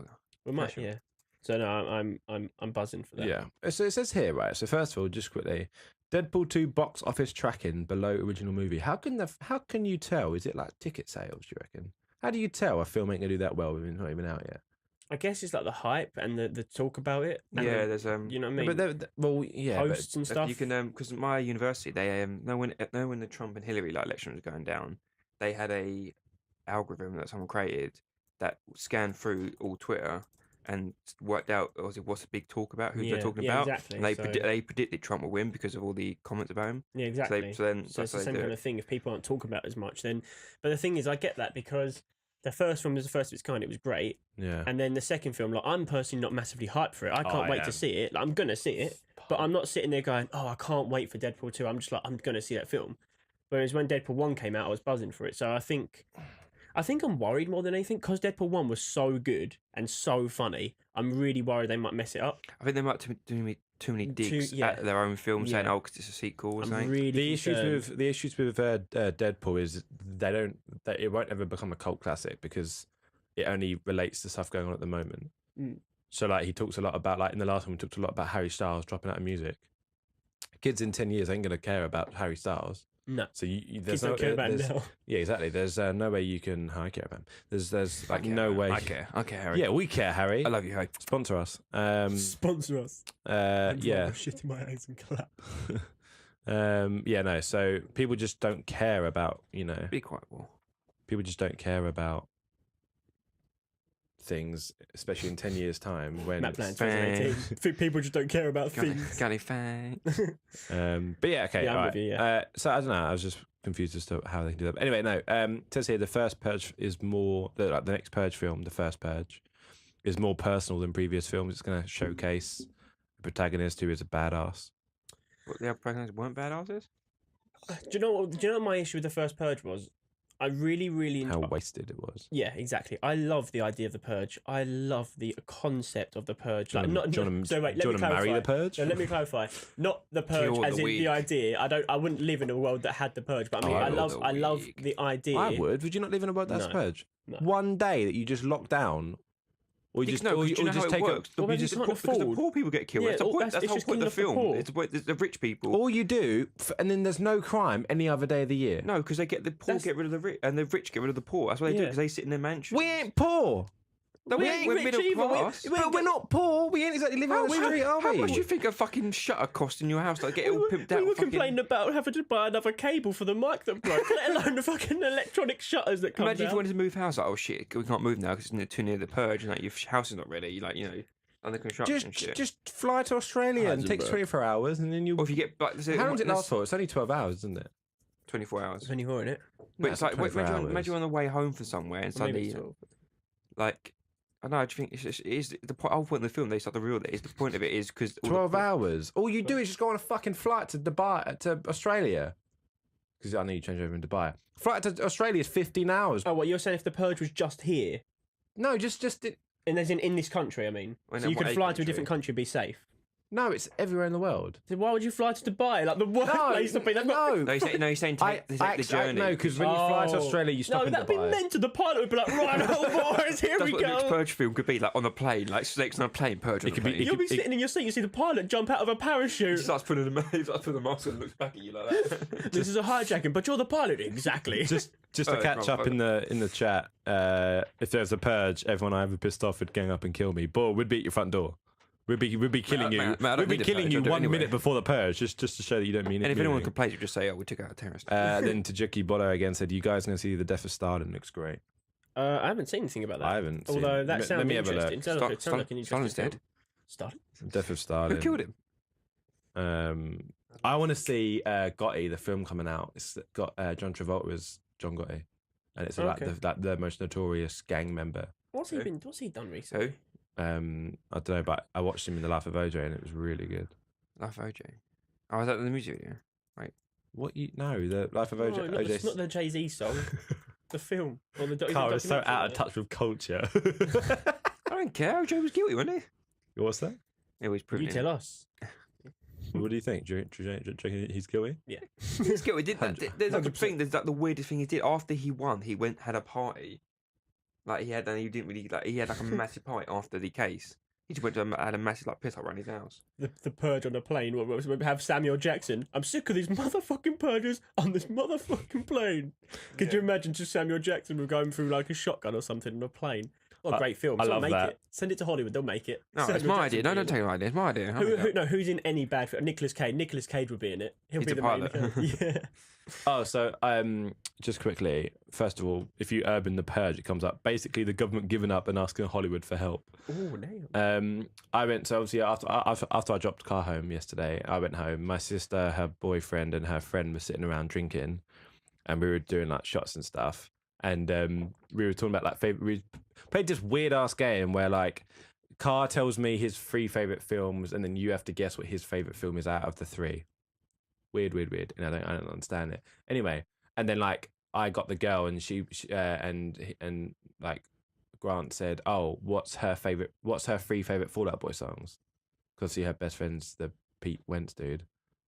We might, Sure. yeah. So no, I'm buzzing for that. Yeah. So it says here, right? So first of all, just quickly, Deadpool 2 box office tracking below original movie. How can you tell? Is it like ticket sales? Do you reckon? How do you tell a film ain't gonna do that well when it's not even out yet? I guess it's like the hype and the talk about it. And Yeah, the, there's you know what I Yeah, mean. but Posts and stuff. You can because my university they know when the Trump and Hillary like election was going down, they had a algorithm that someone created that scanned through all Twitter and worked out what's the big talk about, who they're talking yeah, about. exactly. And they predicted Trump will win because of all the comments about him. Yeah, exactly. So it's the same kind of thing. If people aren't talking about it as much, then. But the thing is, I get that because the first film was the first of its kind. It was great. Yeah. And then the second film, like, I'm personally not massively hyped for it. I can't wait to see it. Like, I'm gonna see it, but I'm not sitting there going, "Oh, I can't wait for Deadpool 2." I'm just like, I'm gonna see that film. Whereas when Deadpool 1 came out, I was buzzing for it. So I think I'm worried more than anything because Deadpool 1 was so good and so funny. I'm really worried they might mess it up. I think they might do too many digs at their own film, saying, "Oh, because it's a sequel." Or something. Really the issues with Deadpool is it won't ever become a cult classic because it only relates to stuff going on at the moment. So like he talks a lot about, like in the last one, we talked a lot about Harry Styles dropping out of music. Kids in 10 years ain't gonna care about Harry Styles. No. So kids don't care about him now. Yeah, exactly. There's no way you can. I care about him. There's like no way. I care, Harry. Yeah, we care, Harry. I love you, Harry. Sponsor us. Sponsor us. Yeah. Shit in my eyes and clap. Yeah, no. So people just don't care about, Be quiet, Will. People just don't care about things, especially in 10 years' time when Matt Plan 2018. People just don't care about things. Got it, fang. But yeah, okay. Yeah, I'm right. with you, yeah. So I don't know. I was just confused as to how they can do that. But anyway, no. It says here the first Purge is more the next Purge film, the first Purge, is more personal than previous films. It's going to showcase a protagonist who is a badass. What, the other protagonists weren't badasses? Do you know what my issue with the first Purge was? I really How wasted it was. Yeah, exactly. I love the idea of the Purge. I love the concept of the Purge. Do you want to marry the Purge? No, let me clarify. Not the Purge Kill as the in weak. the idea. I wouldn't live in a world that had the Purge, but I mean, I love the idea. I would. Would you not live in a world that's No. Purge? No. One day that you just lock down, or you just no, or do you know just how it take works? Well, Because you can't the afford. poor people get killed. Yeah, That's the point. That's it's the whole just point of the killing off the film. poor. It's the rich people. All you do, and then there's no crime any other day of the year. No, because they get the poor get rid of the rich, and the rich get rid of the poor. That's what they do, because they sit in their mansions. We ain't poor. No, we ain't we're rich middle either. class. But we're not poor. We ain't exactly living on the street, are How we? much do you think a fucking shutter cost in your house? Like, get it all pimped out. We were fucking- complaining about having to buy another cable for the mic that broke, let alone the fucking electronic shutters that come Imagine if down. you wanted to move house, like, oh shit, we can't move now because it's too near the Purge, and like your house is not ready. Like, under construction and shit. Just fly to Australia and takes 24 hours, and then you. Or if you get like, How long does it last for? It's only 12 hours, isn't it? 24 hours. 24 in it. But it's like, 24 hours. imagine you're on the way home from somewhere and suddenly, like, I don't know. I just think it is the whole point of the film. They start to realize the point of it is because 12 hours. All you do is just go on a fucking flight to Dubai, to Australia. Because I know you change over in Dubai. Flight to Australia is 15 hours. Oh, what you're saying? If the Purge was just here, No, just and as in this country, I mean, Well, so no, you could what, a fly to a country? different country and be safe. no. It's everywhere in the world. So why would you fly to Dubai? Like the worst place to be. They've got... No, he's saying take the journey. No, because when you fly to Australia, you stop No, in that'd be Dubai. mental. The pilot would be like, right, oh boys, here That's we what the next go. Purge film could be, like on a plane, like snakes on a plane, Purge on a plane. You'll be sitting in your seat, you see the pilot jump out of a He parachute. starts putting the mask on and looks back at you like that. This is a hijacking, but you're the pilot. Exactly. Just to catch up in the chat, if there's a Purge, everyone I ever pissed off would gang up and kill me. But we'd be at your front door. We'd be killing you. Matt, I don't we'd be need a killing Purge, you I'll do it 1 anyway. minute before the Purge, just to show that you don't mean it. And if anyone complains, you just say, "Oh, we took out a terrorist." Then Tajuki Bolo again said, "You guys going to see the death of Stalin? Looks great." I haven't seen anything about that. I haven't. Although seen that it. sounds Let me have a interesting. look. It sounds like an interesting Stalin's dead. film. Stalin? Death of Stalin. Who killed him? I want to see Gotti, the film coming out. It's got John Travolta as John Gotti, and it's Okay. like the most notorious gang member. What's he done recently? Who? I don't know, but I watched him in The Life of OJ, and it was really good. Life of OJ. Oh, was that the music video? What you know? The Life of OJ. No, OJ. not the Jay-Z song. The film. Or the Carl is so out of touch with culture. I don't care. OJ was guilty, wasn't he? What's that? It was proven. You tell us. What do you think? Do you reckon he's guilty? Yeah. He's guilty. There's like the thing. There's like the weirdest thing he did after he won. He had a party. Like he had like a massive party after the case. He just went to had a massive piss up around his house. The Purge on the plane. We have Samuel Jackson. I'm sick of these motherfucking purges on this motherfucking plane. Could you imagine just Samuel Jackson going through like a shotgun or something on a plane? What a great film. I So love make that. it. Send it to Hollywood. They'll make it. No, it's Samuel my Jackson idea. No, will don't be take my idea. It's my idea. in it. Who's in any bad film? Nicolas Cage. Nicolas Cage would be in it. He'll He's be the the main. pilot. Yeah. Oh, so just quickly, first of all, if you urban the purge, it comes up. Basically, the government giving up and asking Hollywood for help. Oh, damn. I went, so obviously after I dropped the car home yesterday, I went home. My sister, her boyfriend, and her friend were sitting around drinking, and we were doing like shots and stuff. And we were talking about like favorite. We played this weird ass game where like Car tells me his 3 favorite films, and then you have to guess what his favorite film is out of the 3. Weird, and I don't understand it. Anyway, and then like I got the girl, and she and like Grant said, "Oh, what's her 3 favorite Fall Out Boy songs?" Because her best friend's the Pete Wentz dude,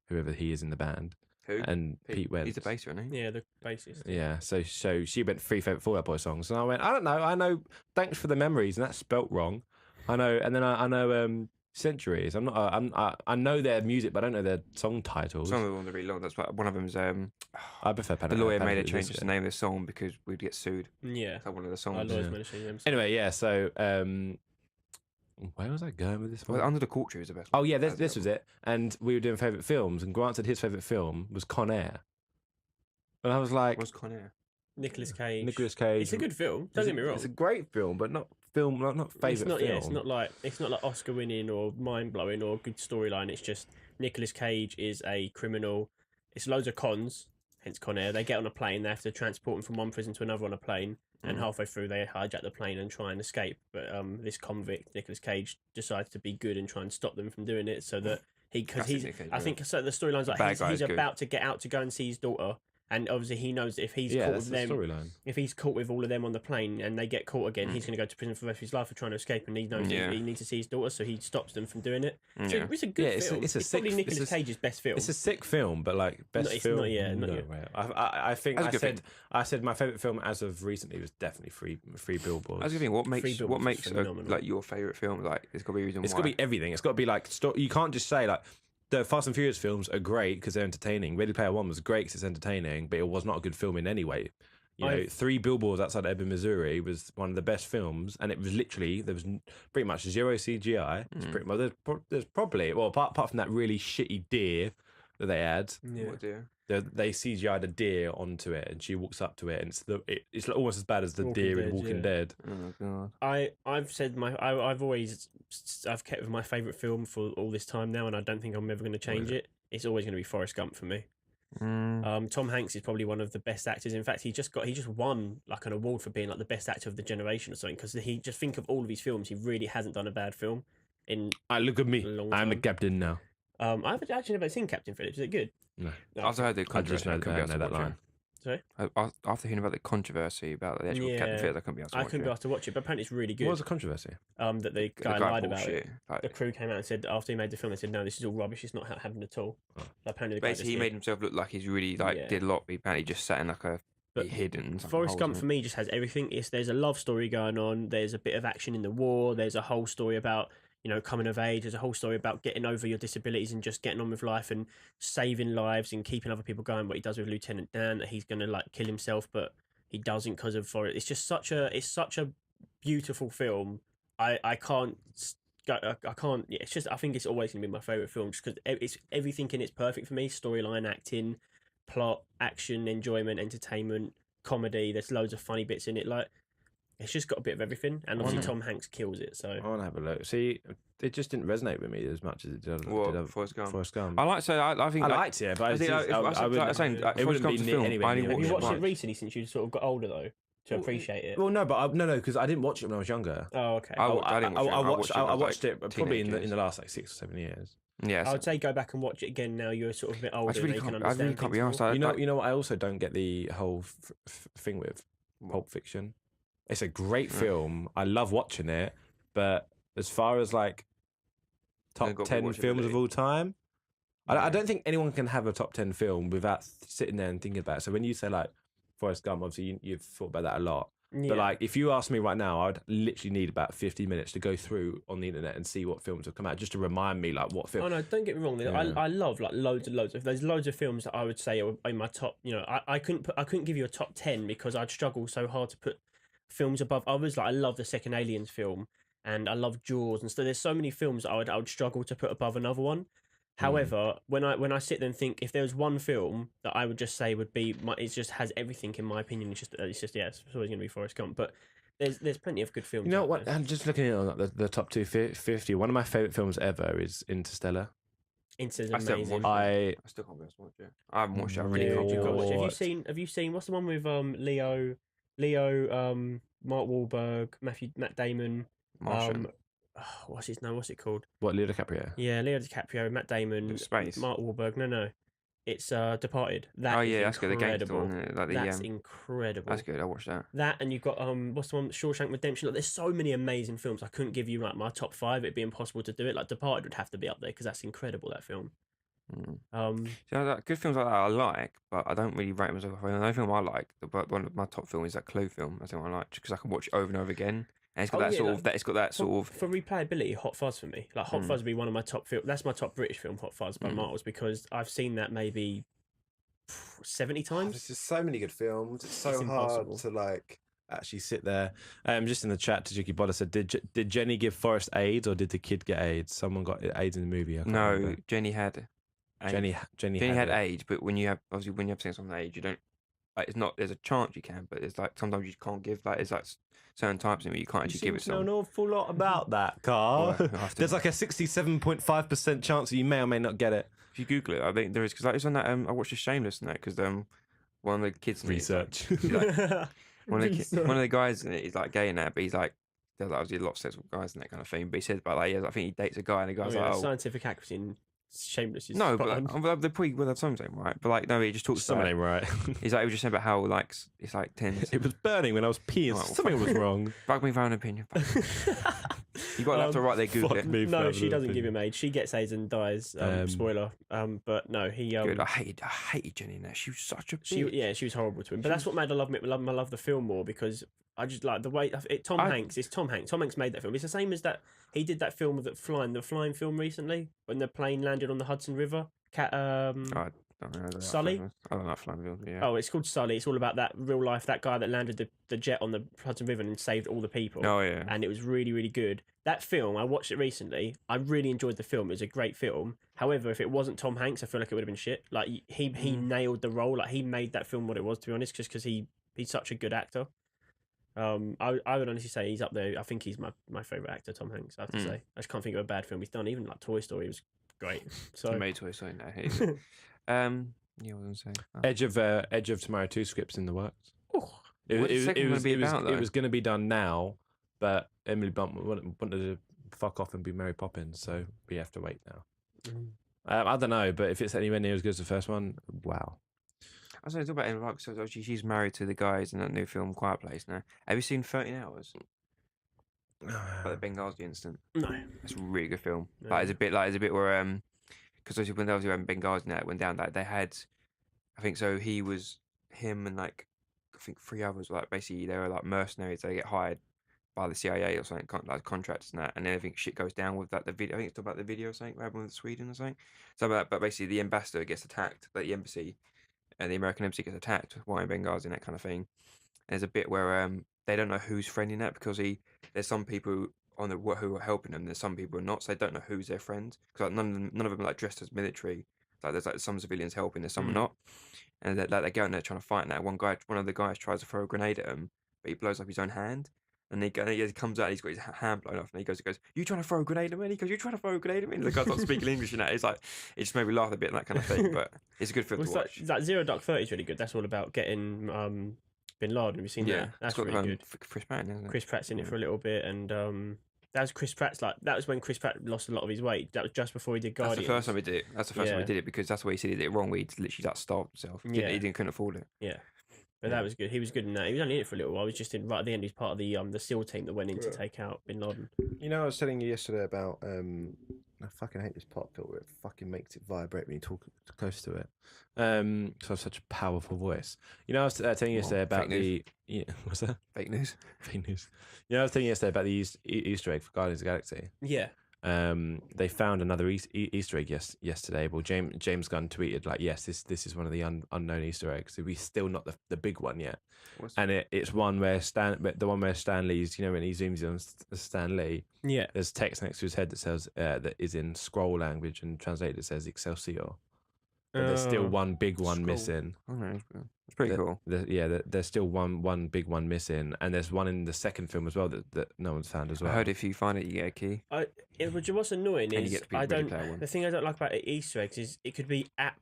whoever he is in the band. Who? And Pete Wentz. He's the baser, isn't he? Yeah, the bassist. Yeah, so she went 3 favorite Fall Out Boy songs, and I went, I don't know, I know. Thanks for the memories, and that's spelt wrong. I know, and then I know Centuries. I know their music, but I don't know their song titles. Some of them are really long. That's why one of them's I prefer the lawyer made a change to the name of the song because we'd get sued. Yeah. That's one of the I songs. always mentioning them. Anyway, yeah. So where was I going with this one? Well, Under the Culture is the best. Oh yeah, this was it. And we were doing favorite films, and Grant said his favorite film was Con Air, and I was like, What's Con Air? Nicolas Cage. Nicolas Cage. It's a good film. Don't get me wrong. It's a great film, but not favorite It's not, film. yeah, it's not like Oscar winning or mind blowing or good storyline. It's just Nicolas Cage is a criminal. It's loads of cons, hence Con Air. They get on a plane. They have to transport him from one prison to another on a plane. And halfway through, they hijack the plane and try and escape. But this convict, Nicolas Cage, decides to be good and try and stop them from doing it. So that I think so. The storyline's like he's about to get out to go and see his daughter. And obviously, he knows that if he's caught with them, if he's caught with all of them on the plane and they get caught again, he's going to go to prison for the rest of his life for trying to escape. And he knows he needs to see his daughter, so he stops them from doing it. So it's a good film. It's probably Nicolas Cage's best film. It's a sick film, but like best film. Not yet. I think I said my favorite film as of recently was definitely Free Billboards. I was thinking, what makes like your favorite film? Like, there's got to be a reason. It's got to be everything. It's got to be like you can't just say like. The Fast and Furious films are great because they're entertaining. Ready Player One was great because it's entertaining, but it was not a good film in any way. You know, 3 Billboards Outside Ebbing, Missouri was one of the best films, and it was literally there was pretty much 0 CGI. It's pretty much there's probably apart from that really shitty deer that they had. Yeah. What deer? They CGI'd a deer onto it, and she walks up to it, and it's almost as bad as the deer in Walking Dead. Oh god! I've said I've kept with my favourite film for all this time now, and I don't think I'm ever going to change it. It's always going to be Forrest Gump for me. Tom Hanks is probably one of the best actors. In fact, he just won like an award for being like the best actor of the generation or something. Because he just think of all of his films, he really hasn't done a bad film. Look at me, I'm the captain now. I've actually never seen Captain Phillips. Is it good? No. After I heard the controversy, I couldn't know that line. Sorry? After hearing about the controversy about the actual Captain Phillips, I couldn't be able to watch it. I couldn't be able to watch it, but apparently it's really good. What was the controversy? That the guy lied about it. Like, the crew came out and said after he made the film, they said no, this is all rubbish. It's not happened at all. Oh. Apparently, basically, he made himself look like he's really did a lot. But he apparently just sat in like a hidden. Forrest Gump for me just has everything. There's a love story going on. There's a bit of action in the war. There's a whole story about coming of age. There's a whole story about getting over your disabilities and just getting on with life and saving lives and keeping other people going. What he does with Lieutenant Dan, that he's going to like kill himself, but he doesn't because of Forrest. It's just such a beautiful film. I can't. Yeah, it's just. I think it's always going to be my favorite film, just because it's everything in it's perfect for me. Storyline, acting, plot, action, enjoyment, entertainment, comedy. There's loads of funny bits in it. Like, it's just got a bit of everything, and obviously Tom Hanks kills it. So I want to have a look. See, it just didn't resonate with me as much as it did. Forrest Gump. Forrest Gump. I liked it, but it wouldn't be near anywhere. Have you watched it recently since you sort of got older though to appreciate it? Well, no, but no, because I didn't watch it when I was younger. Oh, okay. I watched it probably in the last like 6 or 7 years. Yeah, I would say go back and watch it again now. You're sort of a bit older. I really can't be honest. You know what? I also don't get the whole thing with Pulp Fiction. It's a great film. I love watching it, but as far as like top 10 films of all time, I don't think anyone can have a top 10 film without sitting there and thinking about it. So when you say like Forrest Gump, obviously you've thought about that a lot. Yeah. But like, if you ask me right now, I'd literally need about 50 minutes to go through on the internet and see what films have come out, just to remind me like what film. Oh no, don't get me wrong. Yeah. I love like loads. There's loads of films that I would say are in my top. I couldn't give you a top 10 because I'd struggle so hard to put. films above others. Like I love the second Aliens film, and I love Jaws, and so there's so many films that I would struggle to put above another one. However, when I sit there and think, if there was one film that I would just say would be it just has everything in my opinion. It's just it's always going to be Forrest Gump. But there's plenty of good films. You know out what? there. I'm just looking at the top 250. One of my favorite films ever is Interstellar. It's I still amazing. I still can't be able to watch it. I haven't watched it. I really Dude, can't. you've got to watch it. What? Have you seen what's the one with Leo, Mark Wahlberg, Matt Damon, Martian. what's his name? What's it called? What, Leo DiCaprio? Yeah, Leo DiCaprio, Matt Damon, In space. Mark Wahlberg. No, it's Departed. Oh yeah, that's good. The gangster incredible. one, like That's incredible. that's good. I watched that. That, and you've got what's the one? Shawshank Redemption. Like, there's so many amazing films. I couldn't give you like my top 5. It'd be impossible to do it. Like Departed would have to be up there because that's incredible. That film. Good films like that I like, but I don't really rate myself. The only film I like, one of my top film is that Clue film. That's the one I like because I can watch it over and over again. And it's got it's got that sort of for replayability. Hot Fuzz for me, like Hot Fuzz would be one of my top film. That's my top British film, Hot Fuzz by miles, because I've seen that maybe 70 times. There's just so many good films. It's so It's hard impossible. to like actually sit there. Just in the chat, Tajiki Bola said, did Jenny give Forrest AIDS or did the kid get AIDS? Someone got AIDS in the movie. I can't no. remember. Jenny had Jenny had it. AIDS, but when you have sex on age, you don't. Like, it's not. There's a chance you can, but it's like sometimes you can't give. Like it's like certain types of it you can't actually give it. You know an Someone. awful lot about that, Carl. Well, I have to- There's like a 67.5% chance that you may or may not get it. If you Google it, I think there is because like, it's on that. I watched the Shameless in that because one of the kids in it is, like, Research. he's like, one of the guys in it is like gay in that, but he's like there's like obviously a lot of sex with guys and that kind of thing. But he says about like I think he dates a guy and the guy's like scientific accuracy in Shameless. Is no, spot but on. they probably will have some same right. But like no, he just talks about Something ain't right. He's like he was just saying about how like it's like 10. It was burning when I was peeing. Oh, Something was wrong. Fuck me for an opinion. You got to have to right there. Google Fuck it. me for No, having she an doesn't give opinion. him AIDS. She gets AIDS and dies. Spoiler. But no, he. Good. I hated Jenny in that. She was such a bitch. She was horrible to him. But that's what made I love the film more, because I just like the way Tom Hanks. It's Tom Hanks. Tom Hanks made that film. It's the same as that he did that film with the flying film recently when the plane landed on the Hudson River. I don't know that Sully? film. I don't know Flying Wheel. Yeah. Oh, it's called Sully. It's all about that real life, that guy that landed the jet on the Hudson River and saved all the people. Oh yeah. And it was really, really good. That film, I watched it recently. I really enjoyed the film. It was a great film. However, if it wasn't Tom Hanks, I feel like it would have been shit. Like he nailed the role. Like he made that film what it was, to be honest, just because he's such a good actor. I would honestly say he's up there. I think he's my favorite actor, Tom Hanks. I have to say, I just can't think of a bad film he's done. Even like Toy Story was great. So He made Toy Story now. Yeah, what was I going to say? Edge of Tomorrow 2 scripts in the works. Oh, What's the second one gonna be about, though? It was going to be done now, but Emily Blunt wanted to fuck off and be Mary Poppins, so we have to wait now. I don't know, but if it's anywhere near as good as the first one, wow. I was going to talk about Emily Blunt because obviously she's married to the guys in that new film Quiet Place now. Have you seen 13 Hours? About the Benghazi incident. No. It's a really good film. No. Like it's a bit where because obviously when Benghazi and that went down, that they had, I think so. Him and like I think 3 others. Like basically they were like mercenaries. They get hired by the CIA or something, like contractors and that. And then I think shit goes down with that. The video. I think it's about the video or something. What happened with Sweden or something. So but basically the ambassador gets attacked, like the embassy, and the American embassy gets attacked while in Benghazi and that kind of thing. And there's a bit where they don't know who's friending that because there's some people on who are helping them. There's some people who are not, so they don't know who's their friend. Because like, none of them are like dressed as military. Like there's like some civilians helping, there's some are not, and they go in there trying to fight. Now one of the guys tries to throw a grenade at him, but he blows up his own hand. And he comes out, he's got his hand blown off, and he goes, "You trying to throw a grenade at me?" And he goes, "You trying to throw a grenade at me?" And the guy's not speaking English and that. It's like it just made me laugh a bit and that kind of thing. But it's a good film to watch. That Zero Dark 30 is really good. That's all about getting Bin Laden. Have you seen that? That's it's got, really good. Chris Pratt, isn't it? Chris Pratt's in it for a little bit, and that was when Chris Pratt lost a lot of his weight. That was just before he did Guardians. That's the first time we did it. That's the first time we did it because that's why he said he did it wrong. He literally like starved himself. He couldn't afford it. Yeah. But that was good. He was good in that. He was only in it for a little while. I was just right at the end. He's part of the SEAL team that went in to take out Bin Laden. You know, I was telling you yesterday about I fucking hate this pop filter. It fucking makes it vibrate when you talk close to it. So I have such a powerful voice. You know, I was telling you yesterday about what's that? Fake news. Fake news. You know, I was telling you yesterday about the Easter egg for Guardians of the Galaxy. Yeah. they found another Easter egg yesterday. Well, James Gunn tweeted like, "Yes, this is one of the unknown Easter eggs. We're still not the big one yet." And it's one where the one where Stan Lee's, when he zooms in on Stan Lee, there's text next to his head that says that is in scroll language, and translated it says Excelsior. But there's still one big one missing. It's pretty cool. There's still one big one missing, and there's one in the second film as well that no one's found as well. I heard if you find it, you get a key. What's annoying And you is get to be the the thing I don't like about Easter eggs is it could be app.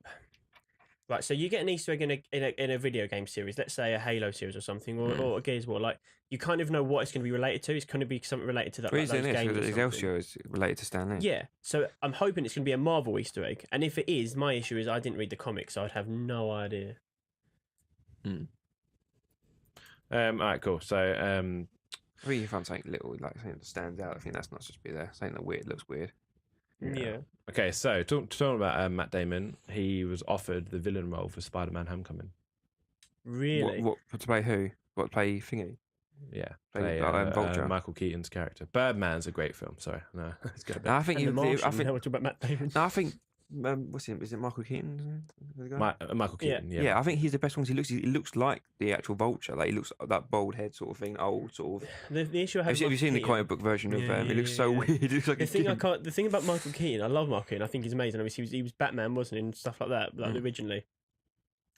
Right, so you get an Easter egg in a video game series, let's say a Halo series or something, or a Gears of War. Like, you kind of know what it's going to be related to. It's going to be something related to that. Like, those games. Excelsior is related to Stan Lee. Yeah, so I'm hoping it's going to be a Marvel Easter egg, and if it is, my issue is I didn't read the comics, so I'd have no idea. All right, cool. So, I think you find something little, like something that stands out. I think that's not supposed to be there. Something that looks weird. Yeah. Okay, so talking about Matt Damon, he was offered the villain role for Spider-Man: Homecoming. Really? What to play who? What to play Thingy? Yeah, play Vulture. Michael Keaton's character. Birdman's a great film. Sorry, no, it's good. No, I think I think we're talking about Matt Damon. No, I think what's his name? Is it Michael Keaton? Michael Keaton. Yeah, I think he's the best one. He looks like the actual Vulture. Like, he looks like that bald head sort of thing, old sort of. The issue I have. Have you seen the comic book version of him? He looks so weird. He looks like the thing about Michael Keaton, I love Michael Keaton. I think he's amazing. Obviously, he was Batman, wasn't he, and stuff like that. Like originally,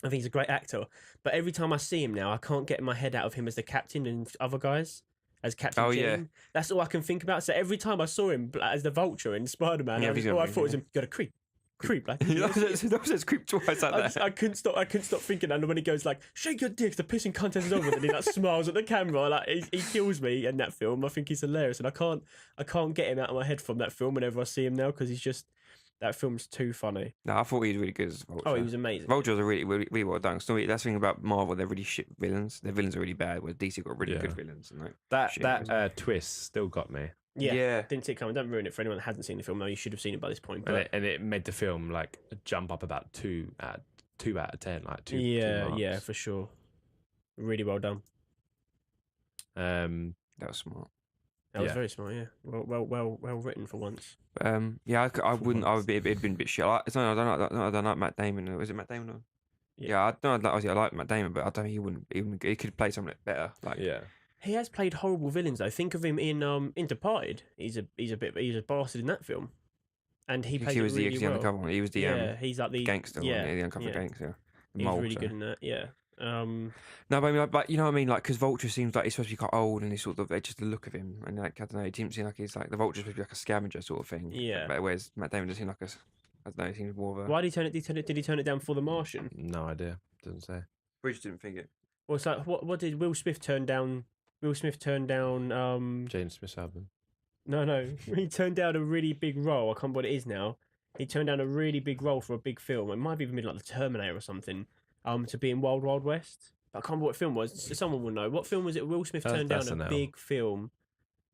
I think he's a great actor. But every time I see him now, I can't get my head out of him as the captain and other guys as Captain Jim. Yeah. That's all I can think about. So every time I saw him as the Vulture in Spider-Man, I thought it was him. Got a creep like that says creep twice like that. I couldn't stop thinking, and when he goes like, "Shake your dicks, the pissing contest is over," and he like smiles at the camera, like he kills me in that film. I think he's hilarious, and I can't get him out of my head from that film whenever I see him now, because he's just, that film's too funny. No, I thought he was really good as Vulture. Oh, he was amazing. Vultures are really well done. So that's the thing about Marvel, they're really shit villains. Their villains are really bad, whereas DC got really good villains. And that twist still got me. Yeah, didn't see it coming. Don't ruin it for anyone that hasn't seen the film. No, you should have seen it by this point. But... And it made the film like jump up about 2 out of 10, like two. Yeah, for sure. Really well done. That was smart. That was very smart. Yeah, well written for once. I wouldn't. I would be. It'd been a bit shit. I don't like Matt Damon. Was it Matt Damon? I like Matt Damon, but I don't think he wouldn't. He could play something better. Like He has played horrible villains though. Think of him in Departed. He's a bastard in that film, and he played. He was really the undercover one. He was the he's like the gangster. The undercover gangster. He's really good in that. Yeah. No, but I mean, but you know what I mean, like, because Vulture seems like he's supposed to be quite old, and he's sort of just the look of him, and like, I don't know, he didn't seem like he's like the Vulture's supposed to be like a scavenger sort of thing. Yeah. But whereas Matt Damon doesn't seem like I don't know, he seems more of a. Why did he turn it? Did he turn it down for The Martian? No idea. Doesn't say. Bridge didn't think it. Well, it's like what did Will Smith turn down? Will Smith turned down James Smith's album. No. He turned down a really big role. I can't remember what it is now. He turned down a really big role for a big film. It might have even been like The Terminator or something. To be in Wild Wild West. I can't remember what film it was. Someone will know. What film was it? Will Smith turned down a big film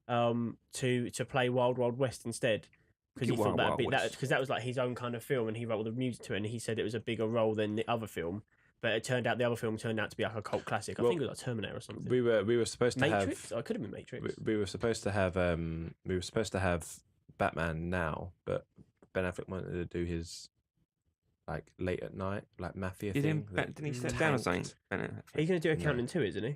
to play Wild Wild West instead. Because he thought that was like his own kind of film, and he wrote all the music to it, and he said it was a bigger role than the other film. But it turned out the other film turned out to be like a cult classic. I think it was like Terminator or something. We were supposed to Matrix? Oh, it could have been Matrix. We were supposed to have Batman now, but Ben Affleck wanted to do his like late at night, like mafia thing. Didn't he step down or something? He's going to do Accountant too, isn't he?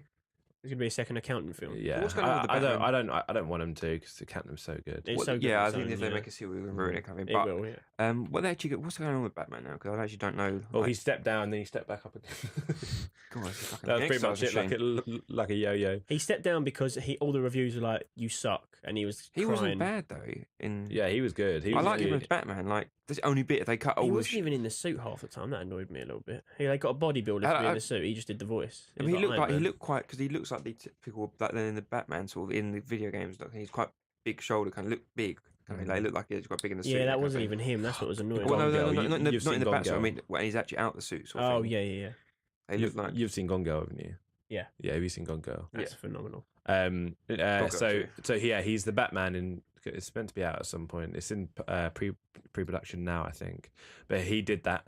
It's going to be a second Accountant film. Yeah, what's going on with the Batman? I don't want him to, because Accountant's so good. It's so good. Yeah, I think if they make a sequel, we'll ruin it. Kind of thing. It will. Yeah. What's going on with Batman now? Because I actually don't know. Well, he stepped down, then he stepped back up again. God, that was pretty much it, like a yo-yo. He stepped down because all the reviews were like, "You suck," and he was. He crying. wasn't bad though. He was good. I like him as Batman. Like, the only bit they cut all. He wasn't even in the suit half the time. That annoyed me a little bit. They got a bodybuilder to be in the suit. He just did the voice. He looked quite, because he looks like the typical like in the Batman sort of in the video games. Like, he's quite big shoulder, kind of look big. Like, look like he's quite big in the suit. Yeah, that wasn't even him. That's what was annoying. Well, no, not in the Batman. I mean, when he's actually out the suit. Sort of thing. Yeah. They look like. You've seen Gone Girl, haven't you? Yeah. Yeah, have you seen Gone Girl? That's phenomenal. He's the Batman in. It's meant to be out at some point. It's in pre-production now, I think. But he did that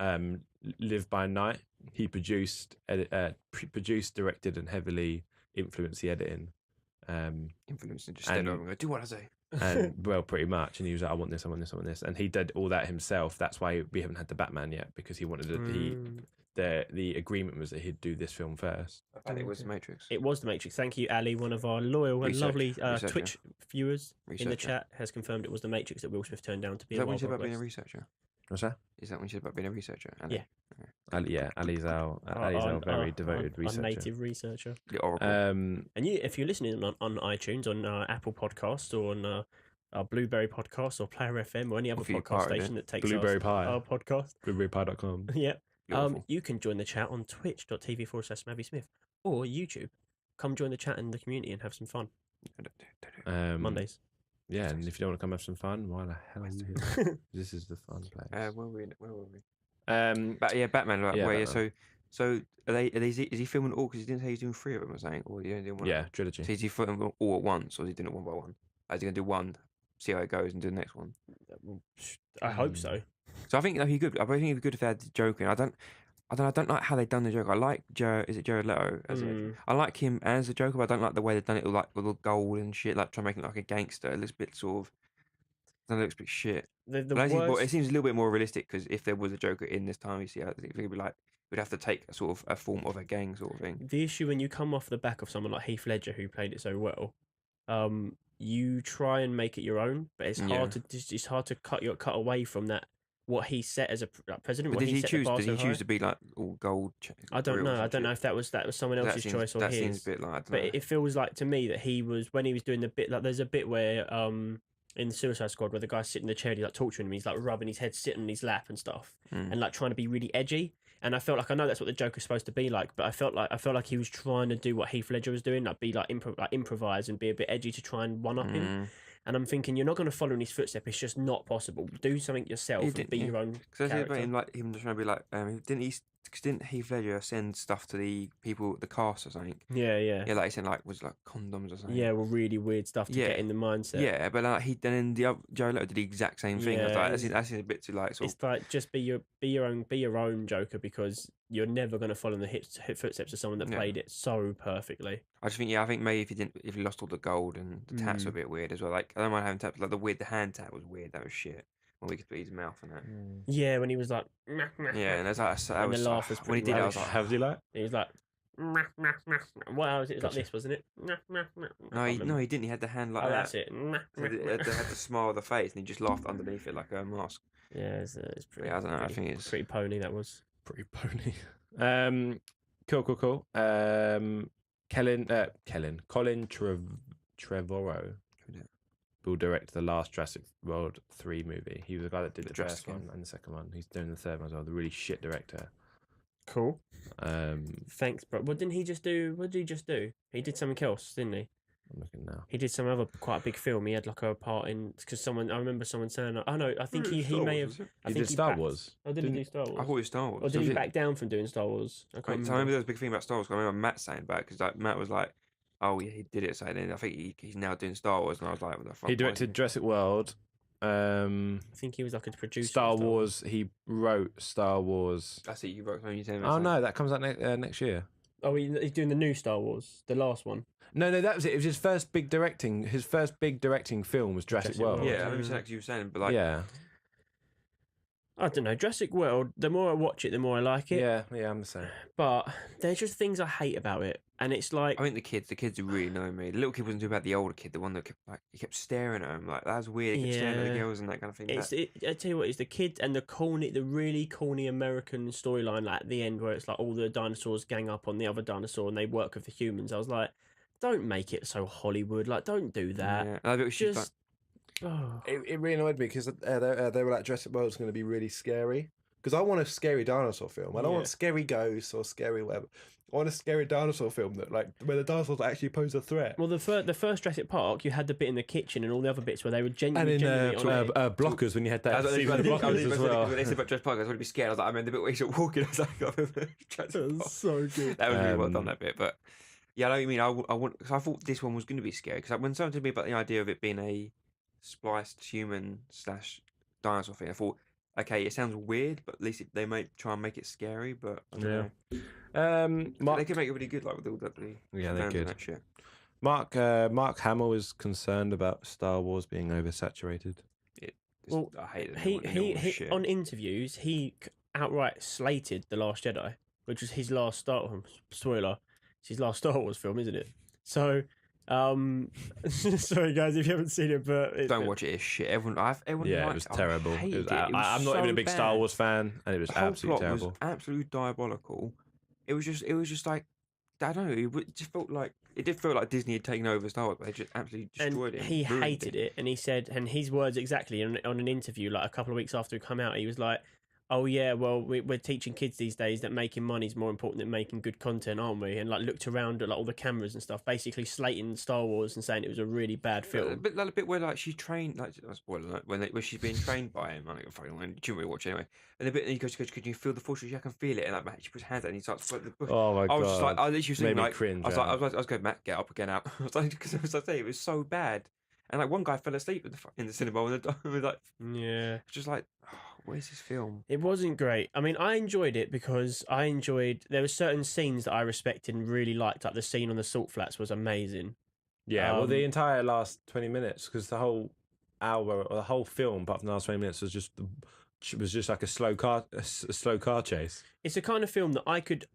Live by Night. He produced, directed, and heavily influenced the editing. Influencing, just stand over and go, do what I say. And well, pretty much. And he was like, I want this, I want this, I want this. And he did all that himself. That's why we haven't had the Batman yet, because he wanted the agreement was that he'd do this film first. And it was The Matrix. It was The Matrix. Thank you, Ali, one of our loyal and lovely Researcher. Twitch viewers Researcher. in the chat has confirmed it was The Matrix that Will Smith turned down to be Is a that when Wild you said Wild about being a West. researcher? What's that? Is that when you said about being a researcher? Ali? Yeah. Ali, yeah, Ali's our very devoted our researcher. native researcher. The Oracle. And if you're listening on iTunes, on Apple Podcasts, or on our Blueberry Podcast, or Player FM, or any other If you podcast pirated station that takes Blueberry Pie. our podcast, Blueberrypie.com. yeah, Beautiful. you can join the chat on twitch.tv/MAViSmith or YouTube. Come join the chat in the community and have some fun. Mondays. Yeah, and if you don't want to come have some fun, why the hell are you here? This is the fun place. Where were we? But yeah, Batman. Like, Yeah, where, Batman. So is he filming all? Because he didn't say he's doing 3 of them. I'm saying, or he only doing one. Yeah, trilogy. So is he filming them all at once, or is he doing it one by one? Is he going to do one, see how it goes, and do the next one? I hope so. So I think that'd be good. I think it'd be good if they had the Joker. I don't like how they've done the Joker. I like Is it Jared Leto as it? I like him as the Joker, but I don't like the way they've done it with like the gold and shit, like trying to make it like a gangster. It looks a bit sort of. It looks a bit shit. It seems a little bit more realistic, because if there was a Joker in this time, you see how it would be like. We'd have to take a sort of a form of a gang sort of thing. The issue when you come off the back of someone like Heath Ledger, who played it so well, you try and make it your own, but it's hard to cut away from that. What he set as a president. But did he choose to be like all gold? I don't know. I don't know if that was someone else's choice or his. That seems a bit like. But it feels like to me that when he was doing the bit, like there's a bit where in the Suicide Squad where the guy's sitting in the chair, he's like torturing him, he's like rubbing his head, sitting on his lap and stuff, and like trying to be really edgy. And I felt like, I know that's what the Joker's supposed to be like, but I felt like he was trying to do what Heath Ledger was doing, like be like improvise and be a bit edgy to try and one up him. And I'm thinking, you're not going to follow in his footsteps. It's just not possible. Do something yourself and be your own character. Because like him just trying to be like, didn't Heath Ledger send stuff to the people, the cast or something? Yeah. Like he sent was like condoms or something. Yeah, well, really weird stuff to get in the mindset. Yeah, but like then the other Jared Leto did the exact same thing. I was like, that's a bit too like sort of. It's like just be your own Joker, because you're never going to follow in the footsteps of someone that played it so perfectly. I just think I think maybe if you lost all the gold and the tats were a bit weird as well. Like I don't mind having tats, like the hand tat was weird. That was shit. When we could put his mouth in that. Yeah, when he was like. Yeah, and that's like and the laugh was when he did it, I was like, how was he like? He was like. What was it? It was like this, wasn't it? No, he didn't. He had the hand like that. That's it. So they had to smile the face, and he just laughed underneath it like a mask. Yeah, it's pretty. Yeah, I don't know. I think it's pretty pony. That was Pretty pony. Cool. Colin Trevorrow will direct the last Jurassic World 3 movie. He was the guy that did the first one and the second one. He's doing the third one as well. The really shit director. cool. Thanks, bro. What did he just do? He did something else, didn't he? I'm looking now. He did some other quite a big film. He had like a part in, because I remember someone saying, oh no, I think he may have. He did Star Wars. Oh, did he do Star Wars? I thought it was Star Wars. Or did he back down from doing Star Wars? I remember there was a big thing about Star Wars. I remember Matt saying about it, because like, Matt was like, "Oh yeah, he did it." So then I think he's now doing Star Wars, and I was like, "What the fuck?" He directed Jurassic World. I think he was like a producer. Star Wars. He wrote Star Wars. That's it. You wrote something. You said. Oh no, that comes out next year. Oh, he's doing the new Star Wars, the last one. No, that was it. It was his first big directing. His first big directing film was Jurassic World. Yeah, I remember you were saying, but like, yeah. I don't know. Jurassic World, the more I watch it, the more I like it. Yeah, I'm the same. But there's just things I hate about it. And it's like... I think the kids are really annoying me. The little kid wasn't too bad. The older kid, the one that kept staring at him. Like, that was weird. He kept staring at the girls and that kind of thing. I tell you what, it's the kid and the really corny American storyline, like at the end where it's like all the dinosaurs gang up on the other dinosaur and they work with the humans. I was like, don't make it so Hollywood. Like, don't do that. Yeah. It really annoyed me because they were like, Jurassic World's going to be really scary. Because I want a scary dinosaur film. I don't want scary ghosts or scary whatever. I want a scary dinosaur film that, like, where the dinosaurs actually pose a threat. Well, the first Jurassic Park, you had the bit in the kitchen and all the other bits where they were genuinely. And in Blockers, when you had that scene with the Blockers as well. When they said about Jurassic Park, I was going to be scared. I was like, I mean, the bit where he's walking, I was like, that was so good. That was really well done, that bit. But yeah, I know what you mean. Cause I thought this one was going to be scary. Because when someone told me about the idea of it being a spliced human / dinosaur thing, I thought, okay, it sounds weird, but at least they might try and make it scary. But I don't know. They could make it really good, like with all that. Yeah, they could. That shit. Mark Hamill is concerned about Star Wars being oversaturated. Well, I hate it. he on interviews he outright slated The Last Jedi, which was his last spoiler. It's his last Star Wars film, isn't it? So, sorry guys if you haven't seen it, but don't watch it. It's shit. Everyone Yeah, it was terrible. I'm not even a big Star Wars fan, and it was absolutely terrible. Was absolutely diabolical. It was just like, I don't know. It just felt like it did feel like Disney had taken over Star Wars. But they just absolutely destroyed it. He hated it, and he said, and his words exactly on an interview, like a couple of weeks after it come out, he was like, "Oh yeah, well we're teaching kids these days that making money is more important than making good content, aren't we?" And like looked around at like all the cameras and stuff, basically slating Star Wars and saying it was a really bad film. A bit where like she trained, like spoiler, when she's being trained by him. I fucking didn't really watch it anyway. And a bit, and he goes, "Could you feel the force? I can feel it." And like Matt, she puts her hands out and he starts to the bush. Oh my god! I was just like, I literally was like, cringe. I was going, Matt, get up, get out. I was like, because as I say, it was so bad. And like one guy fell asleep in the cinema, and was like, yeah, just like, oh, where's this film? It wasn't great. I mean, I enjoyed it because there were certain scenes that I respected and really liked. Like the scene on the salt flats was amazing. Yeah, well, the entire last 20 minutes, because the whole hour or the whole film, apart from the last 20 minutes, was just like a slow car chase. It's a kind of film that I could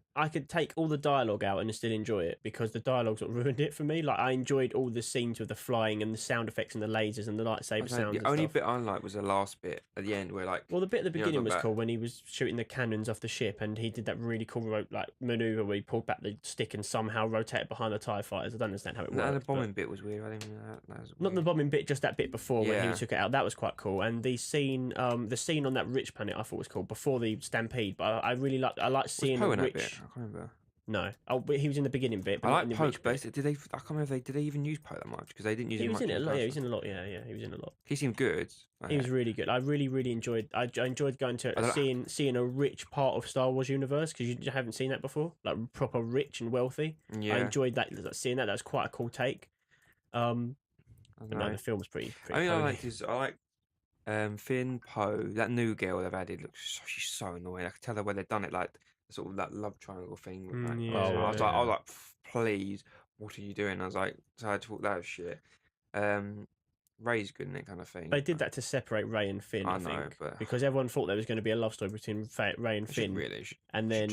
take all the dialogue out and still enjoy it, because the dialogue sort of ruined it for me. Like I enjoyed all the scenes with the flying and the sound effects and the lasers and the lightsaber sounds. The only bit I liked was the last bit at the end, where like, well, the bit at the beginning was cool when he was shooting the cannons off the ship, and he did that really cool like maneuver where he pulled back the stick and somehow rotated behind the TIE fighters. I don't understand how it worked. The bombing bit was weird. I didn't know that was weird. Not the bombing bit, just that bit before when he took it out. That was quite cool. And the scene on that rich planet I thought was cool before the stampede. But I really liked seeing Poe a in that rich. bit? I can't remember. No, but he was in the beginning bit. But I not like Poe. I can't remember did they even use Poe that much, because they didn't use him much. He was in it a lot. Yeah, he was in a lot. Yeah, he was in a lot. He seemed good. He was really good. I really enjoyed. I enjoyed going to seeing a rich part of Star Wars universe, because you haven't seen that before, like proper rich and wealthy. Yeah. I enjoyed that, seeing that. That was quite a cool take. But no, the film's pretty. I mean, I like Finn, Poe, that new girl they've added. She's so annoying. I could tell the way they've done it, like sort of that love triangle thing. I was like, please, what are you doing? I was like, so I thought that was shit. Ray's good in that kind of thing. They did that to separate Ray and Finn, I think, because everyone thought there was going to be a love story between Ray and Finn. Really, and then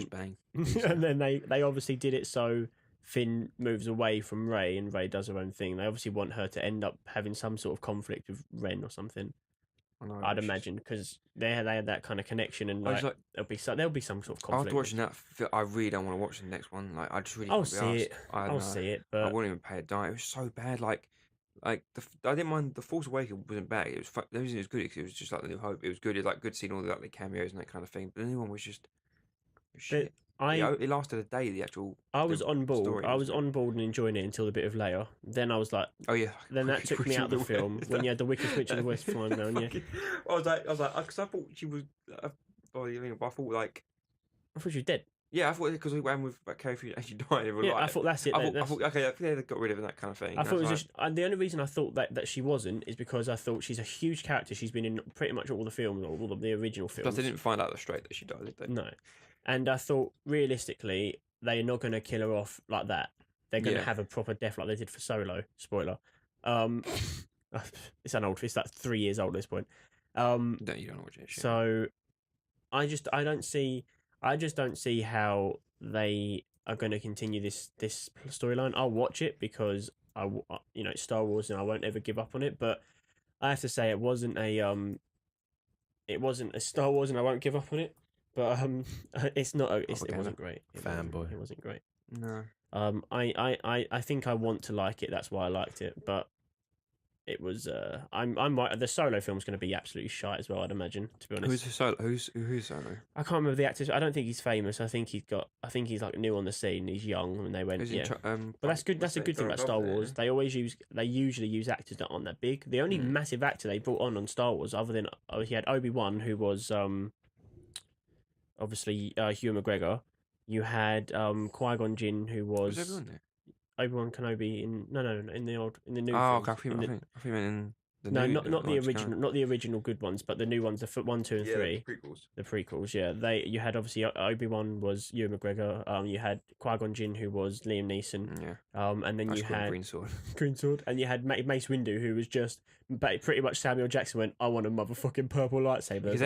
and then they obviously did it so Finn moves away from Ray and Ray does her own thing. They obviously want her to end up having some sort of conflict with Ren or something. I'd imagine, because they had that kind of connection, and there'll be some sort of conflict. After watching that, I really don't want to watch the next one. Like I just really. I'll see it, but I wouldn't even pay a dime. It was so bad. Like I didn't mind. The Force Awakens wasn't bad. It was the reason it was good because it was just like the New Hope. It was good. It was like good seeing all the cameos and that kind of thing. But the new one was just shit. It lasted a day. The actual. I was on board. I was on board and enjoying it until the bit of Leia. Then I was like, oh yeah. Then that took me out of the film when you had the Wicked Witch of the West flying down. Yeah. I was like, because I thought she was. I thought she was dead. Yeah, I thought because we went with Carrie Fisher and she died. Yeah, I thought that's it. I thought okay, they got rid of that kind of thing. I thought it was just, and the only reason I thought that she wasn't is because I thought she's a huge character. She's been in pretty much all the films, or all of the original films. Plus, they didn't find out straight that she died, did they? No, and I thought realistically they're not going to kill her off like that. They're going to have a proper death like they did for Solo. Spoiler. It's an old. It's like 3 years old at this point. No, you don't watch it. So, I just don't see how they are going to continue this storyline. I'll watch it because it's Star Wars and I won't ever give up on it. But I have to say it wasn't a Star Wars and I won't give up on it. But it wasn't great. Fanboy. It wasn't great. No. I think I want to like it. That's why I liked it. But it was the Solo film's going to be absolutely shite as well, I'd imagine, to be honest. Who's Solo? Who's Solo? I can't remember the actors. I don't think he's famous. I think he's like new on the scene. He's young and they went but that's good. That's a good thing about Star Wars. They usually use actors that aren't that big. The only massive actor they brought on Star Wars, other than he had Obi-Wan, who was obviously Hugh McGregor. You had Qui-Gon Jinn, who was Obi-Wan there? Obi-Wan Kenobi in the new. Oh, okay. I think you meant in No, not the original, not the original good ones, but the new ones, the 1, 2, and 3. The prequels. The prequels, yeah. You had obviously Obi-Wan was Ewan McGregor. You had Qui-Gon Jinn, who was Liam Neeson. Yeah. And then you had Green Sword. Green Sword, and you had Mace Windu, who was just pretty much Samuel Jackson went, I want a motherfucking purple lightsaber. Because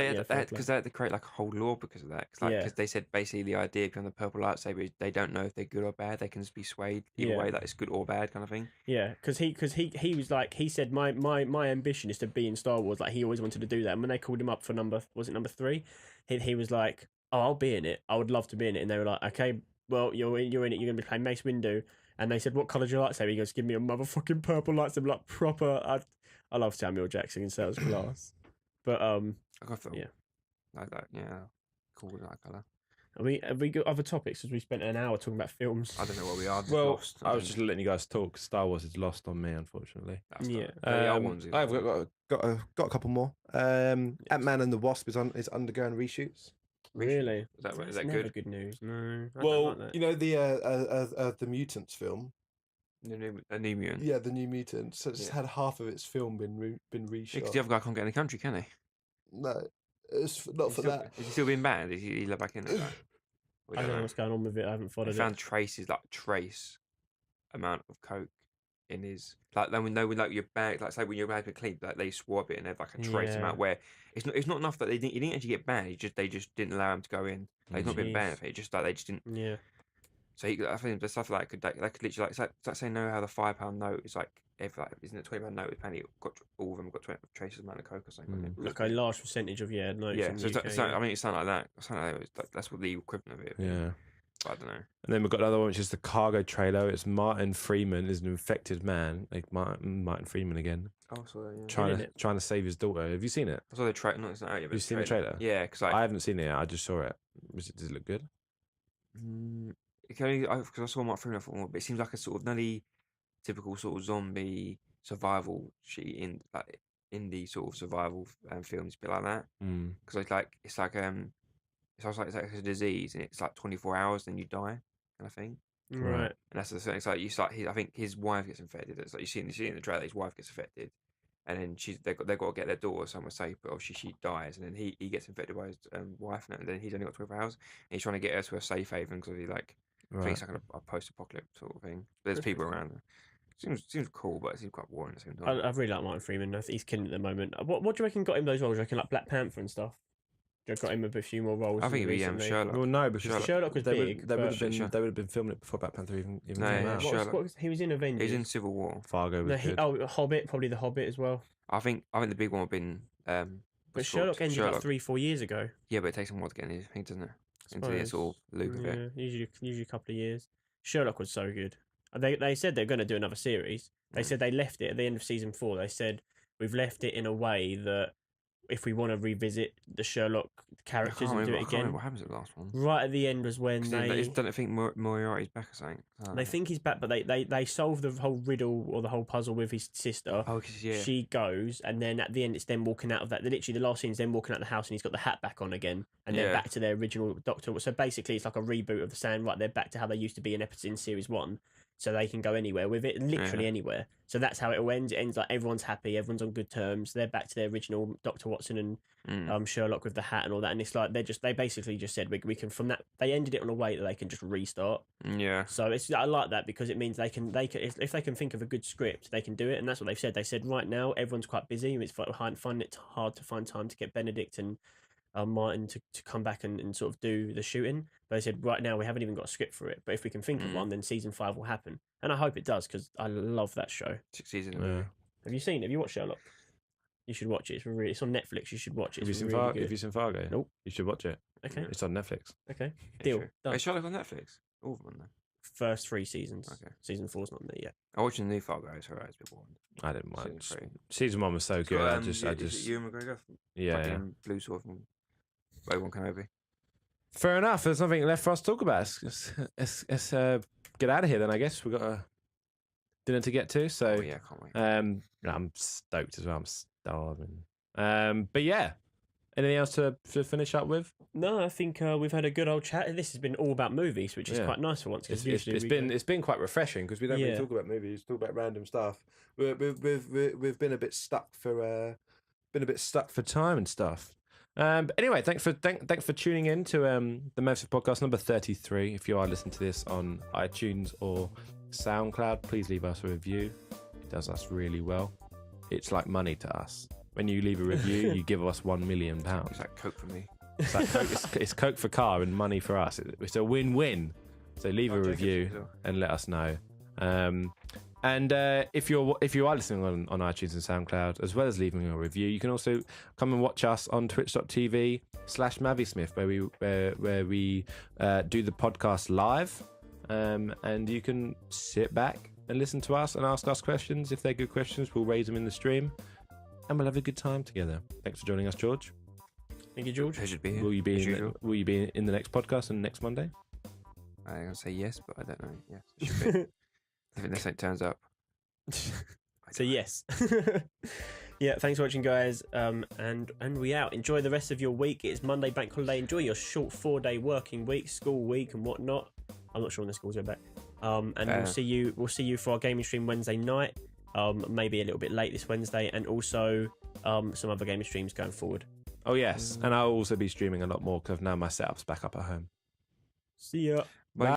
they had to create like a whole lore because of that. Because they said basically the idea behind the purple lightsaber is they don't know if they're good or bad. They can just be swayed either way, that it's good or bad kind of thing. Yeah, because he was like, he said my ambition is to be in Star Wars. Like he always wanted to do that. And when they called him up for number 3, he was like, oh, I'll be in it. I would love to be in it. And they were like, okay, well you're in it. You're gonna be playing Mace Windu. And they said, what colour's your lightsaber? He goes, give me a motherfucking purple lightsaber, like proper. I love Samuel Jackson, so it was class. But I got film. Yeah, like that. Yeah, cool with that colour. Have we got other topics? Because we spent an hour talking about films. I don't know what we are. Lost. I was just letting you guys talk. Star Wars is lost on me, unfortunately. Yeah, I've got a couple more. Ant-Man and the Wasp is undergoing reshoots. Really? Is that good? Good news. No. I Well, don't like that. you know the Mutants film. The New Mutant. Yeah, the New Mutants. So it's had half of its film been reshot. Because the other guy can't get in the country, can he? No, it's not for that. Is he still being banned? Is he let back in there? I don't know what's going on with it. I haven't followed it. Found traces, like trace amount of coke in his, like when like your bag, like say when your bag's been cleaned, like they swab it and have like a trace amount where it's not enough that he didn't actually get banned. They just didn't allow him to go in. Like, he's not been banned. It just like they just didn't. Yeah. So I think the stuff like that could literally like it's like saying no how the £5 note is like isn't it £20 note? Apparently all of them got traces amount of coke or something. Like a large percentage of notes. Yeah. In So, the UK, I mean it's something like that. That's what the equivalent of it. Yeah. But I don't know. And then we've got another one, which is the Cargo trailer. It's Martin Freeman is an infected man, like Martin Freeman again. Oh, so yeah. Trying to save his daughter. Have you seen it? I saw the trailer. No, it's not out yet. Have you seen the trailer? Yeah, because I haven't seen it yet. I just saw it. Does it look good? Because I saw Martin Freeman, I thought, but it seems like a sort of nearly typical sort of zombie survival sheet in like indie sort of survival films, a bit like that. Because it's like a disease, and it's like 24 hours, then you die, kind of thing. Right. And that's the thing. It's like I think his wife gets infected. It's like you see in the trailer, his wife gets infected, and then they've got to get their daughter somewhere safe, but obviously she dies, and then he gets infected by his wife, and then he's only got 12 hours, and he's trying to get her to a safe haven because he I think it's like a post-apocalypse sort of thing. But there's people around. Seems cool, but it seems quite boring at the same time. I really like Martin Freeman. I think he's killing it at the moment. What do you reckon got him those roles? Do you reckon like Black Panther and stuff? Do you got him a few more roles? I think it'd be Sherlock. Well, no, because Sherlock was big. They would have been filming it before Black Panther even came out. He was in Avengers. He was in Civil War. Fargo was good. Hobbit, probably the Hobbit as well. I think the big one would have been. But Sherlock ended like 3-4 years ago. Yeah, but it takes a while to get in, I think, doesn't it? Into the sort of loop of it. Usually a couple of years. Sherlock was so good. They said they're going to do another series. They said they left it at the end of season 4. They said we've left it in a way that if we want to revisit the Sherlock characters and do it again. What happens at the last one? Right at the end was when they don't think Moriarty's back or something. They think he's back, but they solve the whole riddle or the whole puzzle with his sister. Oh, because she goes, and then at the end it's them walking out of that. Literally, the last scene is them walking out of the house, and he's got the hat back on again, and they're back to their original Doctor. So basically, it's like a reboot of the saying, right? They're back to how they used to be in series 1. So they can go anywhere with it, literally anywhere. So that's how it all ends. It ends like everyone's happy, everyone's on good terms. They're back to their original Dr. Watson and Sherlock with the hat and all that. And it's like they basically just said we can from that. They ended it on a way that they can just restart. Yeah. So I like that because it means they can if they can think of a good script, they can do it. And that's what they've said. They said right now everyone's quite busy. It's finding it hard to find time to get Benedict and Martin to come back and sort of do the shooting. But they said right now we haven't even got a script for it. But if we can think of one, then season 5 will happen. And I hope it does because I love that show. 6 seasons. Yeah. Have you watched Sherlock? You should watch it. It's on Netflix. You should watch it. Have you seen Fargo? Have you seen Fargo? Nope. You should watch it. Okay. It's on Netflix. Okay. Deal. Done. Is Sherlock on Netflix? All of them then. First 3 seasons. Okay. Season 4's not there yet. I watched the new Fargo. It's alright. It's a bit boring. I didn't mind. Season 1 was so good. I just. Is it Ewan McGregor? Yeah. Blue Sword from Obi-Wan Kenobi. Fair enough. There's nothing left for us to talk about. Let's get out of here then. I guess we've got a dinner to get to. So yeah, can't wait. I'm stoked as well. I'm starving. But yeah, Anything else to finish up with? No, I think we've had a good old chat. This has been all about movies, which is quite nice for once. It's been quite refreshing because we don't really talk about movies, talk about random stuff. We've been a bit stuck for time and stuff. But anyway, thanks for tuning in to the MAViSMITH Podcast number 33. If you are listening to this on iTunes or SoundCloud, please leave us a review. It does us really well. It's like money to us. When you leave a review, you give us £1 million. It's like Coke for me. It's like Coke, it's Coke for car and money for us. It's a win-win. So leave a review and let us know. And if you are listening on iTunes and SoundCloud, as well as leaving a review, you can also come and watch us on twitch.tv/MAViSMITH, where we do the podcast live, and you can sit back and listen to us and ask us questions. If they're good questions, we'll raise them in the stream, and we'll have a good time together. Thanks for joining us, George. Thank you, George. Pleasure to be here. Will you be in the next podcast and next Monday? I'm gonna say yes, but I don't know. Yes, it should be. If this thing turns up. So yes. Yeah, thanks for watching, guys. And we out. Enjoy the rest of your week. It's Monday, bank holiday. Enjoy your short 4-day working week, school week, and whatnot. I'm not sure when the schools are back. And we'll see you for our gaming stream Wednesday night. Maybe a little bit late this Wednesday, and also some other gaming streams going forward. Oh yes, and I'll also be streaming a lot more because now my setup's back up at home. See ya. Bye.